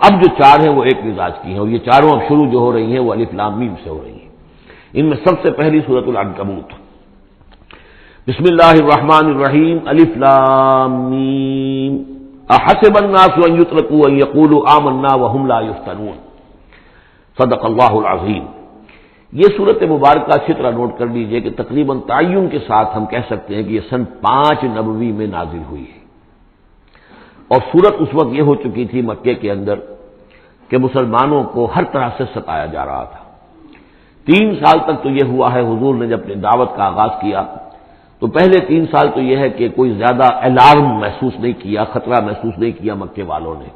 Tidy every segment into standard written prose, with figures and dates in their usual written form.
اب جو چار ہیں وہ ایک مزاج کی ہیں، اور یہ چاروں اب شروع جو ہو رہی ہیں وہ الف لام میم سے ہو رہی ہیں۔ ان میں سب سے پہلی سورۃ العنکبوت، بسم اللہ الرحمن الرحیم، الف لام میم، احسب الناس ان یترکوا ان یقولوا آمنا وهم لا یفتنون، صدق اللہ العظیم۔ یہ صورت مبارکہ اچھی طرح نوٹ کر لیجئے کہ تقریباً تعین کے ساتھ ہم کہہ سکتے ہیں کہ یہ سن 5 نبوی میں نازل ہوئی ہے، اور صورت اس وقت یہ ہو چکی تھی مکے کے اندر کہ مسلمانوں کو ہر طرح سے ستایا جا رہا تھا۔ 3 سال تک تو یہ ہوا ہے، حضور نے جب اپنی دعوت کا آغاز کیا تو پہلے 3 سال تو یہ ہے کہ کوئی زیادہ الارم محسوس نہیں کیا، خطرہ محسوس نہیں کیا مکے والوں نے،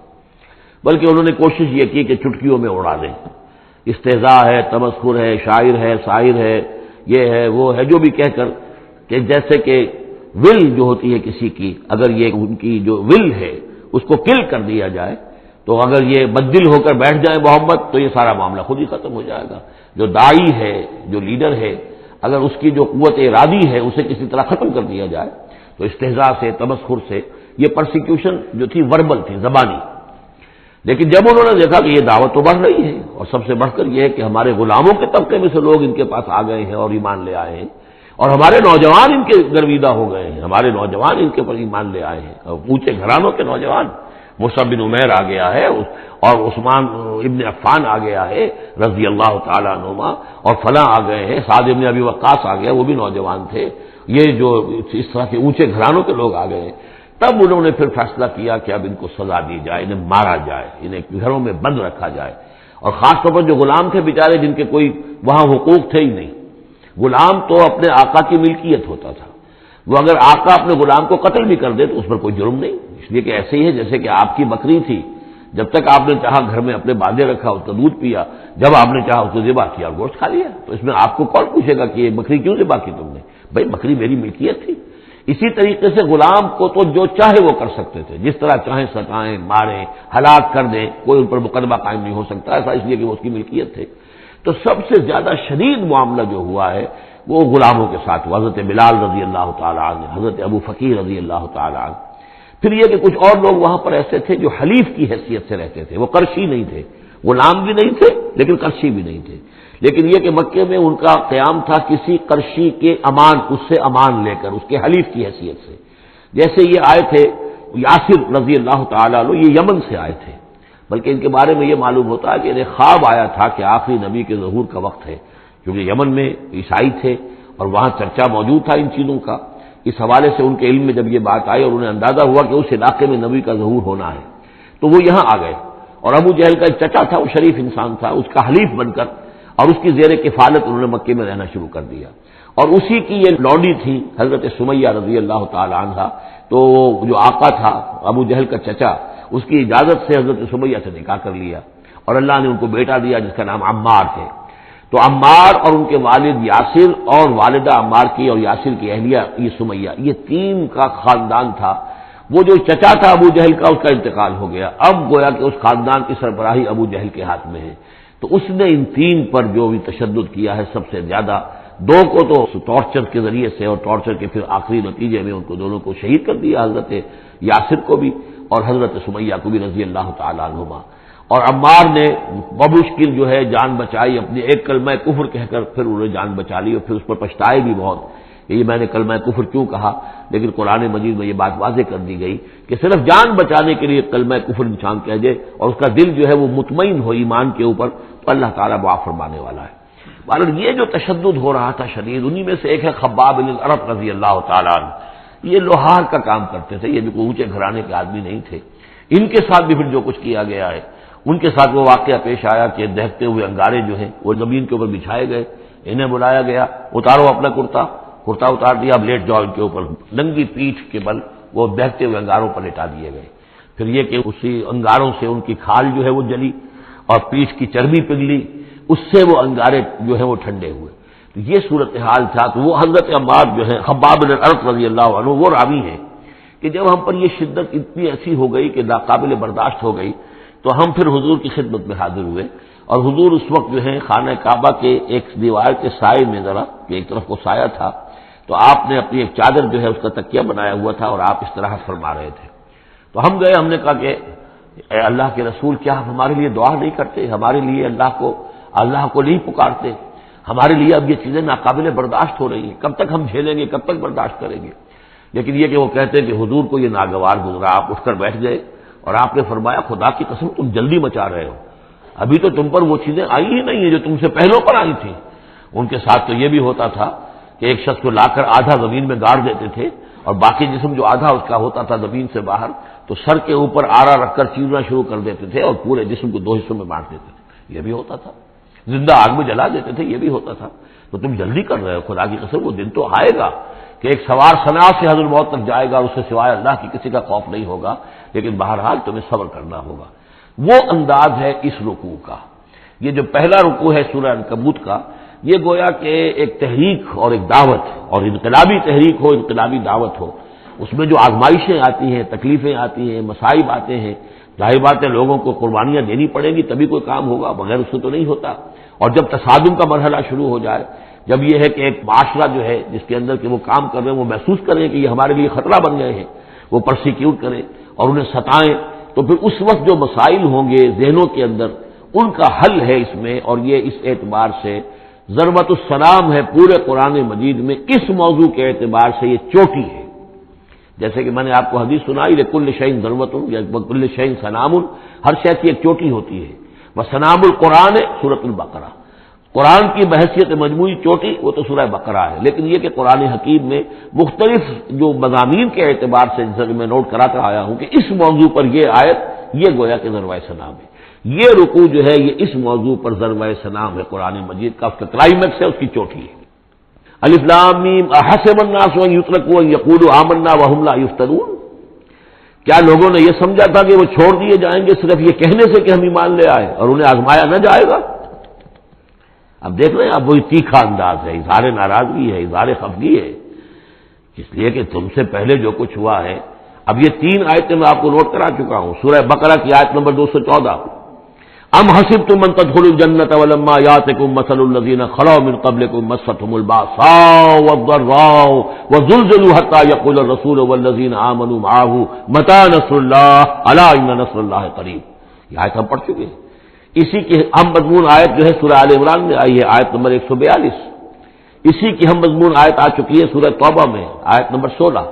بلکہ انہوں نے کوشش یہ کی کہ چٹکیوں میں اڑا دیں۔ استہزاء ہے، تمسخر ہے، شاعر ہے، ساحر ہے، یہ ہے وہ ہے، جو بھی کہہ کر کہ جیسے کہ ول جو ہوتی ہے کسی کی، اگر یہ ان کی جو ول ہے اس کو کل کر دیا جائے تو اگر یہ بددل ہو کر بیٹھ جائے محمد تو یہ سارا معاملہ خود ہی ختم ہو جائے گا۔ جو داعی ہے، جو لیڈر ہے، اگر اس کی جو قوت ارادی ہے اسے کسی طرح ختم کر دیا جائے تو استہزاء سے، تمسخر سے، یہ پرسیکیوشن جو تھی وربل تھی، زبانی۔ لیکن جب انہوں نے دیکھا کہ یہ دعوت تو بڑھ رہی ہے، اور سب سے بڑھ کر یہ ہے کہ ہمارے غلاموں کے طبقے میں سے لوگ ان کے پاس آ گئے ہیں اور ایمان لے آئے ہیں، اور ہمارے نوجوان ان کے گرویدہ ہو گئے ہیں، ہمارے نوجوان ان کے پر ایمان لے آئے ہیں، اور اونچے گھرانوں کے نوجوان، مصعب بن عمیر آ گیا ہے، اور عثمان ابن عفان آ گیا ہے رضی اللہ تعالیٰ عنہما، اور فلاں آ گئے ہیں، سعد ابن ابی وقاص آ گیا، وہ بھی نوجوان تھے، یہ جو اس طرح کے اونچے گھرانوں کے لوگ آ گئے ہیں۔ تب انہوں نے پھر فیصلہ کیا کہ اب ان کو سزا دی جائے، انہیں مارا جائے، انہیں گھروں میں بند رکھا جائے، اور خاص طور پر جو غلام تھے بیچارے، جن کے کوئی وہاں حقوق تھے ہی نہیں۔ غلام تو اپنے آقا کی ملکیت ہوتا تھا، وہ اگر آقا اپنے غلام کو قتل بھی کر دے تو اس پر کوئی جرم نہیں، اس لیے کہ ایسے ہی ہے جیسے کہ آپ کی بکری تھی، جب تک آپ نے چاہا گھر میں اپنے باندھے رکھا، اس کا دودھ پیا، جب آپ نے چاہا اس کو ذبح کیا اور گوشت کھا لیا، تو اس میں آپ کو کون پوچھے گا کہ یہ بکری کیوں ذبح کی تم نے؟ بھائی بکری میری ملکیت تھی۔ اسی طریقے سے غلام کو تو جو چاہے وہ کر سکتے تھے، جس طرح چاہیں ستائیں، ماریں، ہلاک کر دیں، کوئی ان پر مقدمہ قائم نہیں ہو سکتا، ایسا اس لیے کہ وہ اس کی ملکیت تھے۔ تو سب سے زیادہ شدید معاملہ جو ہوا ہے وہ غلاموں کے ساتھ ہوا، حضرت بلال رضی اللہ تعالیٰ عنہ، حضرت ابو فقیر رضی اللہ تعالیٰ عنہ۔ پھر یہ کہ کچھ اور لوگ وہاں پر ایسے تھے جو حلیف کی حیثیت سے رہتے تھے، وہ قرشی نہیں تھے، غلام بھی نہیں تھے لیکن قرشی بھی نہیں تھے، لیکن یہ کہ مکے میں ان کا قیام تھا کسی قرشی کے امان، اس سے امان لے کر، اس کے حلیف کی حیثیت سے۔ جیسے یہ آئے تھے یاسر رضی اللہ تعالیٰ عنہ، یہ یمن سے آئے تھے، بلکہ ان کے بارے میں یہ معلوم ہوتا ہے کہ انہیں خواب آیا تھا کہ آخری نبی کے ظہور کا وقت ہے، کیونکہ یمن میں عیسائی تھے اور وہاں چرچا موجود تھا ان چیزوں کا۔ اس حوالے سے ان کے علم میں جب یہ بات آئی اور انہیں اندازہ ہوا کہ اس علاقے میں نبی کا ظہور ہونا ہے، تو وہ یہاں آ گئے، اور ابو جہل کا ایک چچا تھا، وہ شریف انسان تھا، اس کا حلیف بن کر اور اس کی زیر کفالت انہوں نے مکے میں رہنا شروع کر دیا، اور اسی کی یہ لونڈی تھی حضرت سمیہ رضی اللہ تعالی عنہ۔ تو جو آقا تھا ابو جہل کا چچا، اس کی اجازت سے حضرت سمیہ سے نکاح کر لیا، اور اللہ نے ان کو بیٹا دیا جس کا نام عمار ہے۔ تو عمار اور ان کے والد یاسر اور والدہ عمار کی اور یاسر کی اہلیہ یہ سمیہ، یہ 3 کا خاندان تھا۔ وہ جو چچا تھا ابو جہل کا، اس کا انتقال ہو گیا، اب گویا کہ اس خاندان کی سربراہی ابو جہل کے ہاتھ میں ہے۔ تو اس نے ان 3 پر جو بھی تشدد کیا ہے سب سے زیادہ، 2 کو تو ٹارچر کے ذریعے سے، اور ٹارچر کے پھر آخری نتیجے میں ان کو دونوں کو شہید کر دیا، حضرت یاسر کو بھی اور حضرت سمیہ کو بھی رضی اللہ تعالیٰ عنہما۔ اور عمار نے بمشکل جو ہے جان بچائی، اپنے ایک کلمہ کفر کہہ کر پھر انہوں نے جان بچا لی، اور پھر اس پر پچھتائے بھی بہت کہ یہ میں نے کلمہ کفر کیوں کہا، لیکن قرآن مجید میں یہ بات واضح کر دی گئی کہ صرف جان بچانے کے لیے کلمہ کفر انسان کہہ دے اور اس کا دل جو ہے وہ مطمئن ہو ایمان کے اوپر، تو اللہ تعالیٰ معاف فرمانے والا ہے۔ بہرحال یہ جو تشدد ہو رہا تھا شدید، انہی میں سے ایک ہے خباب بن الارت رضی اللہ تعالیٰ عنہ۔ یہ لوہار کا کام کرتے تھے، یہ بھی کوئی اونچے گھرانے کے آدمی نہیں تھے۔ ان کے ساتھ بھی پھر جو کچھ کیا گیا ہے، ان کے ساتھ وہ واقعہ پیش آیا کہ دہتے ہوئے انگارے جو ہیں وہ زمین کے اوپر بچھائے گئے، انہیں بلایا گیا، اتارو اپنا کرتا اتار دیا، اب لیٹ جاؤ ان کے اوپر، ننگی پیٹھ کے بل وہ دہتے ہوئے انگاروں پر لٹا دیے گئے۔ پھر یہ کہ اسی انگاروں سے ان کی کھال جو ہے وہ جلی اور پیٹھ کی چربی پگھلی، اس سے وہ انگارے جو ہیں وہ ٹھنڈے ہوئے۔ تو یہ صورتحال تھا۔ تو وہ حضرت عمار جو ہے خباب بن الارت رضی اللہ عنہ، وہ راوی ہیں کہ جب ہم پر یہ شدت اتنی ایسی ہو گئی کہ ناقابل برداشت ہو گئی، تو ہم پھر حضور کی خدمت میں حاضر ہوئے، اور حضور اس وقت جو ہے خانہ کعبہ کے ایک دیوار کے سائے میں، ذرا کہ ایک طرف کو سایہ تھا، تو آپ نے اپنی ایک چادر جو ہے اس کا تکیہ بنایا ہوا تھا اور آپ استراحت فرما رہے تھے۔ تو ہم گئے، ہم نے کہا کہ اے اللہ کے رسول کیا آپ ہمارے لیے دعا نہیں کرتے، ہمارے لیے اللہ کو نہیں پکارتے، ہمارے لیے اب یہ چیزیں ناقابل برداشت ہو رہی ہیں، کب تک ہم جھیلیں گے، کب تک برداشت کریں گے؟ لیکن یہ کہ وہ کہتے ہیں کہ حضور کو یہ ناگوار گزرا، آپ اٹھ کر بیٹھ گئے اور آپ نے فرمایا خدا کی قسم تم جلدی مچا رہے ہو، ابھی تو تم پر وہ چیزیں آئی ہی نہیں ہیں جو تم سے پہلوں پر آئی تھیں۔ ان کے ساتھ تو یہ بھی ہوتا تھا کہ ایک شخص کو لا کر آدھا زمین میں گاڑ دیتے تھے اور باقی جسم جو آدھا اس کا ہوتا تھا زمین سے باہر تو سر کے اوپر آرا رکھ کر چیرنا شروع کر دیتے تھے اور پورے جسم کو 2 حصوں میں بانٹ دیتے تھے، یہ بھی ہوتا تھا۔ زندہ آگ میں جلا دیتے تھے، یہ بھی ہوتا تھا۔ تو تم جلدی کر رہے ہو، خدا کی قسم وہ دن تو آئے گا کہ ایک سوار صنع سے حضر الموت تک جائے گا اور اس سے سوائے اللہ کی کسی کا خوف نہیں ہوگا، لیکن بہرحال تمہیں صبر کرنا ہوگا۔ وہ انداز ہے اس رکوع کا۔ یہ جو پہلا رکوع ہے سورہ عنکبوت کا، یہ گویا کہ ایک تحریک اور ایک دعوت، اور انقلابی تحریک ہو، انقلابی دعوت ہو، اس میں جو آزمائشیں آتی ہیں، تکلیفیں آتی ہیں، مصائب آتے ہیں، ظاہر بات ہے لوگوں کو قربانیاں دینی پڑیں گی تبھی کوئی کام ہوگا، بغیر اس سے تو نہیں ہوتا۔ اور جب تصادم کا مرحلہ شروع ہو جائے، جب یہ ہے کہ ایک معاشرہ جو ہے جس کے اندر کہ وہ کام کر رہے ہیں وہ محسوس کریں کہ یہ ہمارے لیے خطرہ بن گئے ہیں، وہ پرسیکیوٹ کریں اور انہیں ستائیں، تو پھر اس وقت جو مسائل ہوں گے ذہنوں کے اندر ان کا حل ہے اس میں، اور یہ اس اعتبار سے ضربۃ السلام ہے پورے قرآن مجید میں، اس موضوع کے اعتبار سے یہ چوٹی ہے۔ جیسے کہ میں نے آپ کو حدیث سنائی لکل شیء ضربۃ یا لکل شیء سنام، ہر شے کی ایک چوٹی ہوتی ہے، وسنام القرآن سورۃ البقرہ، قرآن کی بحیثیت مجموعی چوٹی وہ تو سورہ بقرہ ہے، لیکن یہ کہ قرآن حکیم میں مختلف جو مضامین کے اعتبار سے جیسا کہ میں نوٹ کراتا آیا ہوں کہ اس موضوع پر یہ آیت یہ گویا کہ ذروۂ سنام ہے، یہ رکوع جو ہے یہ اس موضوع پر ذروۂ سنام ہے قرآن مجید کا، اس کا کلائمیکس ہے، اس کی چوٹی ہے۔ الف لام میم احسب الناس ان یترکوا ان یقولوا آمنا وهم لا یفتنون، کیا لوگوں نے یہ سمجھا تھا کہ وہ چھوڑ دیے جائیں گے صرف یہ کہنے سے کہ ہم ایمان لے آئے اور انہیں آزمایا نہ جائے گا؟ اب دیکھ رہے ہیں اب وہی تیکھا انداز ہے، اظہار ناراضگی ہے، اظہار خفگی ہے، اس لیے کہ تم سے پہلے جو کچھ ہوا ہے۔ اب یہ 3 آیتیں میں آپ کو نوٹ کرا چکا ہوں، سورہ بقرہ کی آیت نمبر 214، ام حسبتم ان تدخلوا الجنة ولما يأتكم مثل الذين خلوا من قبلكم مستهم البأساء والضراء وزلزلوا حتى يقول الرسول والذين آمنوا معه متى نصر الله ألا إن نصر الله قريب، یہ آیت ہم پڑھ چکے ہیں۔ اسی کی ہم مضمون آیت جو ہے سورہ آل عمران میں آئی ہے، آیت نمبر 142، اسی کی ہم مضمون آیت آ چکی ہے سورہ توبہ میں آیت نمبر 16،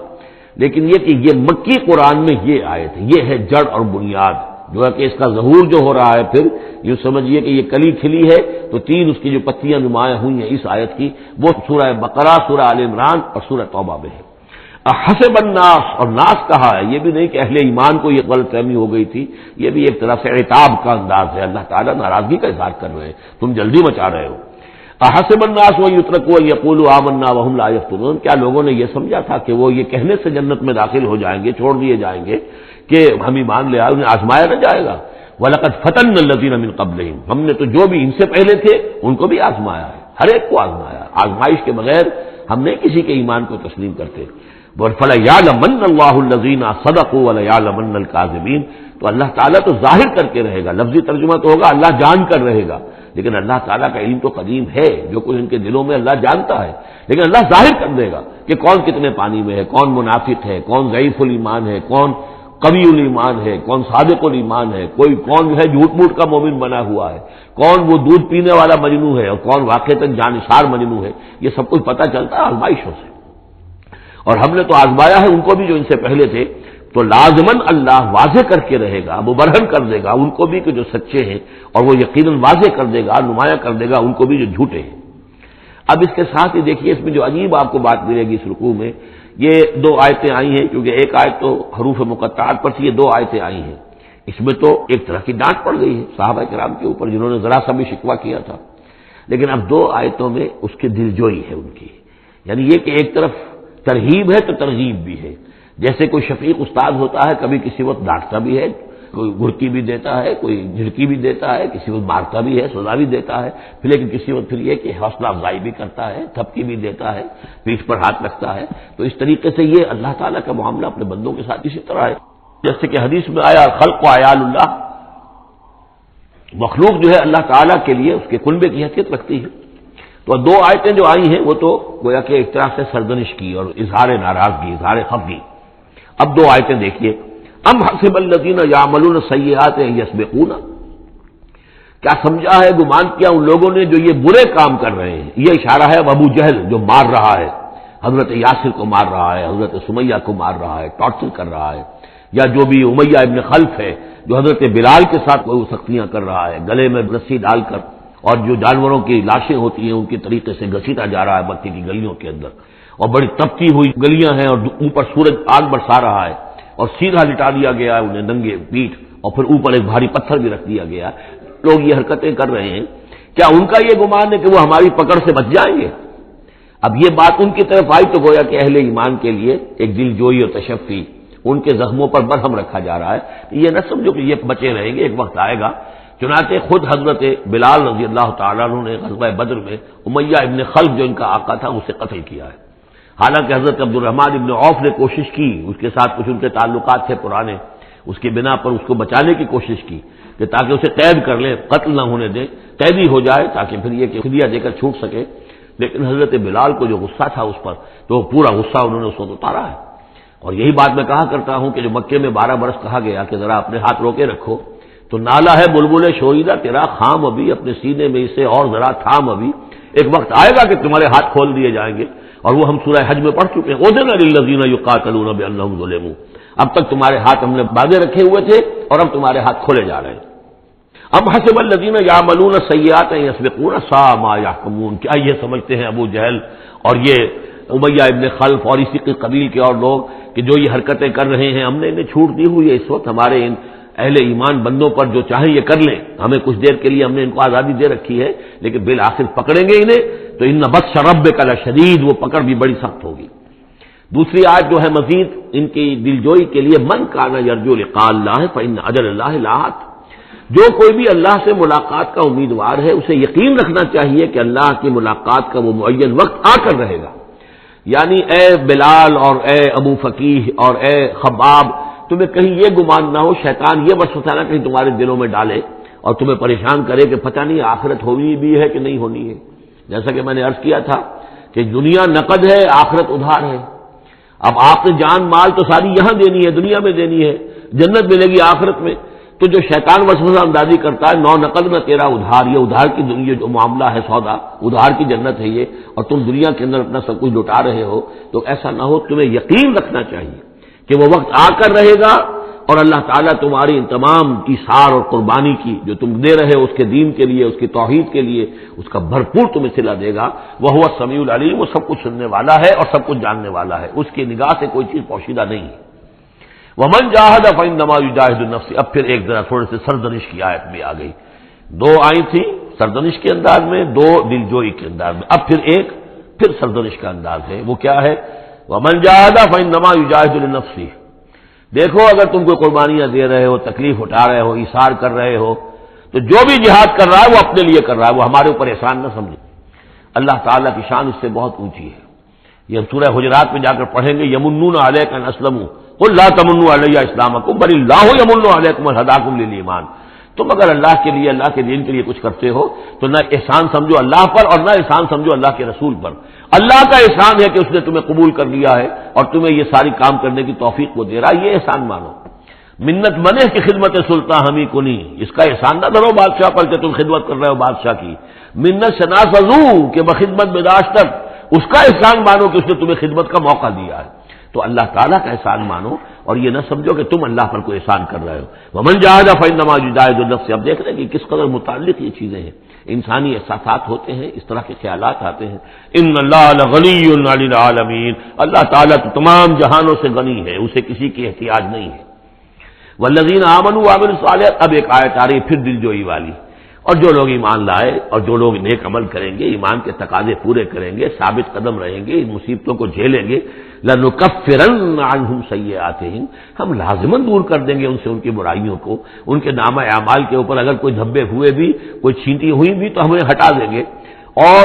لیکن یہ کہ یہ مکی قرآن میں یہ آیت ہے، یہ ہے جڑ اور بنیاد، جو ہے کہ اس کا ظہور جو ہو رہا ہے، پھر یوں سمجھیے کہ یہ کلی کھلی ہے تو 3 اس کی جو پتیاں نمایاں ہوئی ہیں اس آیت کی، وہ سورہ بقرہ، سورہ آل عمران اور سورہ توبہ میں ہے۔ حسب الناس، اور ناس کہا ہے، یہ بھی نہیں کہ اہل ایمان کو یہ غلط فہمی ہو گئی تھی، یہ بھی ایک طرح سے عتاب کا انداز ہے، اللہ تعالیٰ ناراضگی کا اظہار کر رہے ہیں، تم جلدی مچا رہے ہو۔ حسب الناس ان یترکوا ان یقولوا آمنا وهم لا یفتنون، کیا لوگوں نے یہ سمجھا تھا کہ وہ یہ کہنے سے جنت میں داخل ہو جائیں گے، چھوڑ دیے جائیں گے کہ ہم ایمان لے آئے، انہیں آزمایا نہ جائے گا؟ وَلَقَدْ فَتَنَّا الَّذِينَ مِن قَبْلِهِمْ، ہم نے تو جو بھی ان سے پہلے تھے ان کو بھی آزمایا ہے، ہر ایک کو آزمایا، آزمائش کے بغیر ہم نہیں کسی کے ایمان کو تسلیم کرتے۔ فَلَيَعْلَمَنَّ اللَّهُ الَّذِينَ صَدَقُوا وَلَيَعْلَمَنَّ الْكَاذِبِينَ، تو اللہ تعالیٰ تو ظاہر کر کے رہے گا، لفظی ترجمہ تو ہوگا اللہ جان کر رہے گا، لیکن اللہ تعالیٰ کا علم تو قدیم ہے، جو کچھ ان کے دلوں میں اللہ جانتا ہے، لیکن اللہ ظاہر کر دے گا کہ کون کتنے پانی میں ہے، کون منافق ہے، کون ضعیف الایمان ہے، کون قوی الایمان ہے، کون صادق الایمان ہے، کوئی کون جو ہے جھوٹ موٹ کا مومن بنا ہوا ہے، کون وہ دودھ پینے والا مجنو ہے اور کون واقعتاً جانثار مجنو ہے، یہ سب کچھ پتہ چلتا ہے آزمائشوں سے۔ اور ہم نے تو آزمایا ہے ان کو بھی جو ان سے پہلے تھے، تو لازماً اللہ واضح کر کے رہے گا، مبرہن کر دے گا ان کو بھی کہ جو سچے ہیں، اور وہ یقیناً واضح کر دے گا، نمایاں کر دے گا ان کو بھی جو جھوٹے ہیں۔ اب اس کے ساتھ ہی دیکھیے اس میں جو عجیب آپ کو بات ملے گی اس رکوع میں، یہ 2 آیتیں آئی ہیں، کیونکہ ایک آیت تو حروف مقطعات پر تھی، یہ 2 آیتیں آئی ہیں، اس میں تو ایک طرح کی ڈانٹ پڑ گئی ہے صحابہ کرام کے اوپر جنہوں نے ذرا سا بھی شکوہ کیا تھا، لیکن اب 2 آیتوں میں اس کی دلجوئی ہے ان کی، یعنی یہ کہ ایک طرف ترغیب ہے تو ترغیب بھی ہے، جیسے کوئی شفیق استاد ہوتا ہے کبھی کسی وقت ڈانٹتا بھی ہے، کوئی گھرکی بھی دیتا ہے، کوئی جھڑکی بھی دیتا ہے، کسی وقت مارتا بھی ہے، سزا بھی دیتا ہے، پھر لیکن کسی وقت پھر یہ کہ حوصلہ افزائی بھی کرتا ہے، تھپکی بھی دیتا ہے، پیٹھ پر ہاتھ رکھتا ہے۔ تو اس طریقے سے یہ اللہ تعالیٰ کا معاملہ اپنے بندوں کے ساتھ اسی طرح ہے، جیسے کہ حدیث میں آیا خلق و عیال اللہ، مخلوق جو ہے اللہ تعالیٰ کے لیے اس کے کنبے کی حیثیت رکھتی ہے۔ تو 2 آیتیں جو آئی ہیں وہ تو گویا کہ ایک طرح سے سرزنش کی اور اظہار ناراضگی، اظہار خفگی۔ اب 2 آیتیں دیکھیے، ام حسب الذین یعملون السیئات ان یسبقونا، کیا سمجھا ہے، گمان کیا ان لوگوں نے جو یہ برے کام کر رہے ہیں. یہ اشارہ ہے ابو جہل جو مار رہا ہے، حضرت یاسر کو مار رہا ہے، حضرت سمیہ کو مار رہا ہے، ٹارچر کر رہا ہے، یا جو بھی امیہ ابن خلف ہے جو حضرت بلال کے ساتھ وہ سختیاں کر رہا ہے، گلے میں رسی ڈال کر، اور جو جانوروں کی لاشیں ہوتی ہیں ان کے طریقے سے گھسیٹا جا رہا ہے مکے کی گلیوں کے اندر، اور بڑی تپتی ہوئی گلیاں ہیں اور اوپر سورج آگ برسا رہا ہے، اور سیدھا لٹا دیا گیا ہے انہیں ننگے پیٹ، اور پھر اوپر ایک بھاری پتھر بھی رکھ دیا گیا. لوگ یہ حرکتیں کر رہے ہیں، کیا ان کا یہ گمان ہے کہ وہ ہماری پکڑ سے بچ جائیں گے؟ اب یہ بات ان کی طرف آئی تو گویا کہ اہل ایمان کے لیے ایک دل جوئی اور تشفی، ان کے زخموں پر مرہم رکھا جا رہا ہے. یہ نہ سمجھو کہ یہ بچے رہیں گے، ایک وقت آئے گا. چنانچہ خود حضرت بلال رضی اللہ تعالیٰ عنہ نے غزوہ بدر میں امیہ ابن خلف جو ان کا آقا تھا اسے قتل کیا ہے. حالانکہ حضرت عبد الرحمن ابن عوف نے کوشش کی، اس کے ساتھ کچھ ان کے تعلقات تھے پرانے، اس کی بنا پر اس کو بچانے کی کوشش کی کہ تاکہ اسے قید کر لیں، قتل نہ ہونے دیں، قیدی ہو جائے تاکہ پھر یہ کہ فدیہ دے کر چھوٹ سکے. لیکن حضرت بلال کو جو غصہ تھا اس پر، تو پورا غصہ انہوں نے اس وقت اتارا ہے. اور یہی بات میں کہا کرتا ہوں کہ جو مکے میں 12 برس کہا گیا کہ ذرا اپنے ہاتھ روکے رکھو، تو نالا ہے بلبل شوریدہ تیرا خام ابھی، اپنے سینے میں اسے اور ذرا تھام ابھی، ایک وقت آئے گا کہ تمہارے ہاتھ کھول دیے جائیں گے. اور وہ ہم سورہ حج میں پڑھ چکے ہیں، اذن للذین یقاتلون بانہم ظلموا، اب تک تمہارے ہاتھ ہم نے باندھے رکھے ہوئے تھے اور اب تمہارے ہاتھ کھولے جا رہے ہیں. ام حسب الذین یعملون السیئات ان یسبقونا ساء ما یحکمون، کیا یہ سمجھتے ہیں ابو جہل اور یہ امیہ ابن خلف اور اسی کے قبیل کے اور لوگ کہ جو یہ حرکتیں کر رہے ہیں ہم نے انہیں چھوٹ دی ہوئی ہے، اس وقت ہمارے ان اہل ایمان بندوں پر جو چاہیں یہ کر لیں، ہمیں کچھ دیر کے لیے ہم نے ان کو آزادی دے رکھی ہے، لیکن بالآخر پکڑیں گے انہیں تو ان بطش ربک لشدید، وہ پکڑ بھی بڑی سخت ہوگی. دوسری آیت جو ہے مزید ان کی دلجوئی کے لیے، من کان یرجو لقاء اللہ فإن اجل اللہ لآت، جو کوئی بھی اللہ سے ملاقات کا امیدوار ہے اسے یقین رکھنا چاہیے کہ اللہ کی ملاقات کا وہ معین وقت آ کر رہے گا. یعنی اے بلال اور اے ابو فقیہ اور اے خباب، تمہیں کہیں یہ گمان نہ ہو، شیطان یہ وسوسہ نہ کہیں تمہارے دلوں میں ڈالے اور تمہیں پریشان کرے کہ پتہ نہیں آخرت ہونی بھی ہے کہ نہیں ہونی ہے. جیسا کہ میں نے عرض کیا تھا کہ دنیا نقد ہے، آخرت ادھار ہے. اب آپ نے جان مال تو ساری یہاں دینی ہے، دنیا میں دینی ہے، جنت ملے گی آخرت میں. تو جو شیطان وسوسہ اندازی کرتا ہے، نو نقد نہ تیرا ادھار، یہ ادھار کی دنیا جو معاملہ ہے، سودا ادھار کی جنت ہے یہ، اور تم دنیا کے اندر اپنا سب کچھ لٹا رہے ہو، تو ایسا نہ ہو. تمہیں یقین رکھنا چاہیے کہ وہ وقت آ کر رہے گا اور اللہ تعالیٰ تمہاری ان تمام کی سار اور قربانی کی جو تم دے رہے ہو اس کے دین کے لیے، اس کی توحید کے لیے، اس کا بھرپور تمہیں صلہ دے گا. وہ هو السمیع العلیم، وہ سب کچھ سننے والا ہے اور سب کچھ جاننے والا ہے، اس کی نگاہ سے کوئی چیز پوشیدہ نہیں ہے. ومن جاہد فانما یجاہد النفس، اب پھر ایک ذرا تھوڑے سے سرزنش کی آیت بھی آ گئی. دو آئی تھی سرزنش کے انداز میں، دو دلجوئی کے انداز میں، اب پھر ایک پھر سرزنش کا انداز ہے. وہ کیا ہے؟ ومن جاہد فانما یجاہد لنفسہ، دیکھو اگر تم کوئی قربانیاں دے رہے ہو، تکلیف اٹھا رہے ہو، ایثار کر رہے ہو، تو جو بھی جہاد کر رہا ہے وہ اپنے لیے کر رہا ہے، وہ ہمارے اوپر احسان نہ سمجھے. اللہ تعالیٰ کی شان اس سے بہت اونچی ہے. یہ سورہ حجرات میں جا کر پڑھیں گے، یمنون علیک ان اسلموا قل لا تمنوا علی اسلامکم بل اللہ یمن علیکم ان ہداکم للایمان. تم اگر اللہ کے لیے، اللہ کے دین کے لیے کچھ کرتے ہو تو نہ احسان سمجھو اللہ پر اور نہ احسان سمجھو اللہ کے رسول پر. اللہ کا احسان ہے کہ اس نے تمہیں قبول کر لیا ہے اور تمہیں یہ ساری کام کرنے کی توفیق وہ دے رہا ہے، یہ احسان مانو. منت منع کی خدمت سلطان ہمیں کو نہیں، اس کا احسان نہ دھرو بادشاہ پر کہ تم خدمت کر رہے ہو بادشاہ کی. منت شناس ازو کہ بخدمت بداشتک، اس کا احسان مانو کہ اس نے تمہیں خدمت کا موقع دیا ہے. تو اللہ تعالیٰ کا احسان مانو اور یہ نہ سمجھو کہ تم اللہ پر کوئی احسان کر رہے ہو. ومن جاہد فانما یجاہد لنفسہ. اب دیکھ رہے ہیں کہ کس قدر متعلق یہ چیزیں ہیں، انسانی احساسات ہوتے ہیں، اس طرح کے خیالات آتے ہیں. ان اللہ لغنی عن العالمین، اللہ تعالیٰ تو تمام جہانوں سے غنی ہے، اسے کسی کی احتیاج نہیں ہے. والذین آمنوا وعملوا الصالحات، اب ایک آیت آ رہی پھر دلجوئی والی. اور جو لوگ ایمان لائے اور جو لوگ نیک عمل کریں گے، ایمان کے تقاضے پورے کریں گے، ثابت قدم رہیں گے، ان مصیبتوں کو جھیلیں گے، لَنُكَفِّرَنَّ عَنْهُمْ سَيِّئَاتِهِمْ، ہم لازماً دور کر دیں گے ان سے ان کی برائیوں کو. ان کے نامہ اعمال کے اوپر اگر کوئی دھبے ہوئے بھی، کوئی چھینٹی ہوئی بھی تو ہم انہیں ہٹا دیں گے. اور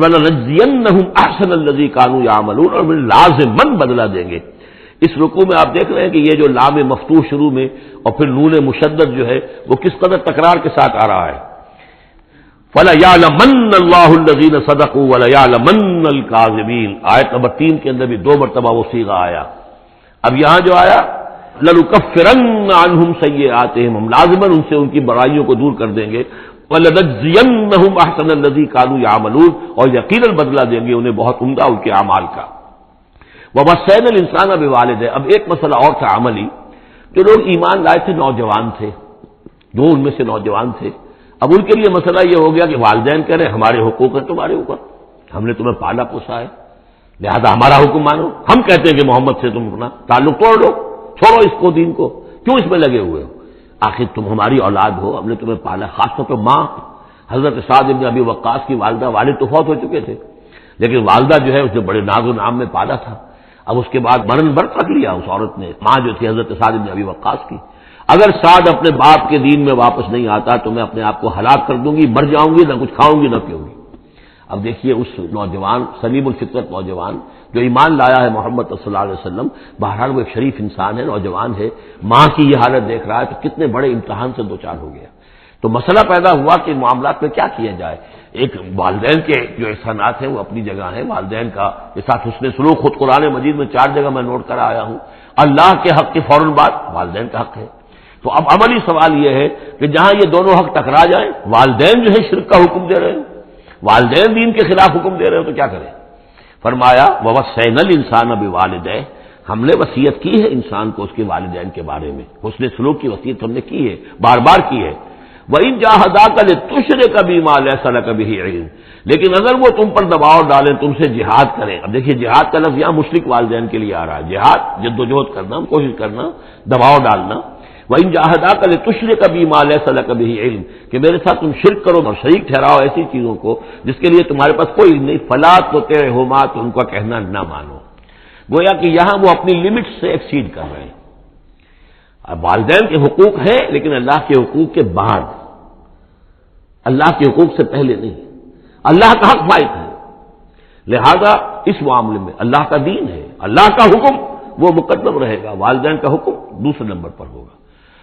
وَلَنَجْزِيَنَّهُمْ أَحْسَنَ الَّذِي كَانُوا يَعْمَلُونَ، اور لازماً بدلہ دیں گے. اس رکوع میں آپ دیکھ رہے ہیں کہ یہ جو لام مفتوح شروع میں اور پھر نون مشدد جو ہے وہ کس قدر تکرار کے ساتھ آ رہا ہے. فَلَيَعْلَمَنَّ اللَّهُ الَّذِينَ صَدَقُوا وَلَيَعْلَمَنَّ الْكَاذِبِينَ. آیت نمبر 3 کے اندر بھی 2 مرتبہ وہ صیغہ آیا. اب یہاں جو آیا لَنُكَفِّرَنَّ عَنْهُمْ سَيِّئَاتِهِمْ، ہم لازماً ان سے ان کی برائیوں کو دور کر دیں گے، وَلَنَجْزِيَنَّهُمْ أَحْسَنَ الَّذِي كَانُوا يَعْمَلُونَ، اور یقیناً بدلہ دیں گے انہیں بہت عمدہ ان کے اعمال کا۔ وَوَصَّيْنَا الْإِنسَانَ بِوَالِدَيْهِ، اب ایک مسئلہ اور تھا عملی، جو لوگ ایمان لائے تھے نوجوان تھے، جو ان میں سے نوجوان تھے، اب ان کے لیے مسئلہ یہ ہو گیا کہ والدین کہہ رہے ہمارے حقوق ہیں تمہارے اوپر، ہم نے تمہیں پالا پوسا ہے، لہذا ہمارا حکم مانو، ہم کہتے ہیں کہ محمد سے تم اپنا تعلق توڑ لو، چھوڑو اس کو، دین کو، کیوں اس میں لگے ہوئے ہو؟ آخر تم ہماری اولاد ہو، ہم نے تمہیں پالا، خاص طور پہ ماں حضرت سعد بن ابی وقاص کی والدہ، والد تو فوت ہو چکے تھے لیکن والدہ جو ہے اس نے بڑے ناز و نام میں پالا تھا، اب اس کے بعد مرن برت رکھ لیا اس عورت نے، ماں جو تھی حضرت سعد بن ابی وقاص کی، اگر سعد اپنے باپ کے دین میں واپس نہیں آتا تو میں اپنے آپ کو ہلاک کر دوں گی، مر جاؤں گی، نہ کچھ کھاؤں گی نہ پیوں گی۔ اب دیکھیے اس نوجوان سلیم الفطرت نوجوان جو ایمان لایا ہے محمد صلی اللہ علیہ وسلم، بہرحال وہ ایک شریف انسان ہے، نوجوان ہے، ماں کی یہ حالت دیکھ رہا ہے تو کتنے بڑے امتحان سے دوچار ہو گیا۔ تو مسئلہ پیدا ہوا کہ معاملات میں کیا کیا جائے۔ ایک والدین کے جو احسانات ہیں وہ اپنی جگہ ہیں، والدین کا کے ساتھ حسن سلوک خود قرآن مجید میں 4 جگہ میں نوٹ کرا آیا ہوں، اللہ کے حق کے فوراً بعد والدین کا حق ہے۔ تو اب عملی سوال یہ ہے کہ جہاں یہ دونوں حق ٹکرا جائیں، والدین جو ہے شرک کا حکم دے رہے ہیں، والدین دین کے خلاف حکم دے رہے ہیں، تو کیا کریں؟ فرمایا وَوَصَّيْنَا الْإِنسَانَ بِوَالِدَيْهِ، ہم نے وصیت کی ہے انسان کو اس کے والدین کے بارے میں، حسن سلوک کی وصیت ہم نے کی ہے، بار بار کی ہے۔ وَإِن جَاهَدَاكَ لِتُشْرِكَ بِمَا لَيْسَ لَكَ بِهِ عِلْمٌ، لیکن اگر وہ تم پر دباؤ ڈالیں، تم سے جہاد کریں، اب دیکھیے جہاد کا لفظ یہاں مشرک والدین کے لیے آ رہا ہے، جہاد جد و جہد کرنا، کوشش کرنا، دباؤ ڈالنا۔ وَإِن جَاهَدَاكَ لِتُشْرِكَ بِمَا لَيْسَ لَكَ بِهِ عِلْمٌ، کہ میرے ساتھ تم شرک کرو اور شریک ٹھہراؤ ایسی چیزوں کو جس کے لیے تمہارے پاس کوئی علم نہیں، فَلَا تُطِعْهُمَا، تو ان کا کہنا نہ مانو۔ گویا کہ یہاں وہ اپنی لمٹ سے ایکسیڈ کر رہے ہیں۔ اب والدین کے حقوق ہیں لیکن اللہ کے حقوق کے بعد، اللہ کے حقوق سے پہلے نہیں، اللہ کا حق فائد ہے، لہذا اس معاملے میں اللہ کا دین ہے، اللہ کا حکم وہ مقدم رہے گا، والدین کا حکم دوسرے نمبر پر ہوگا۔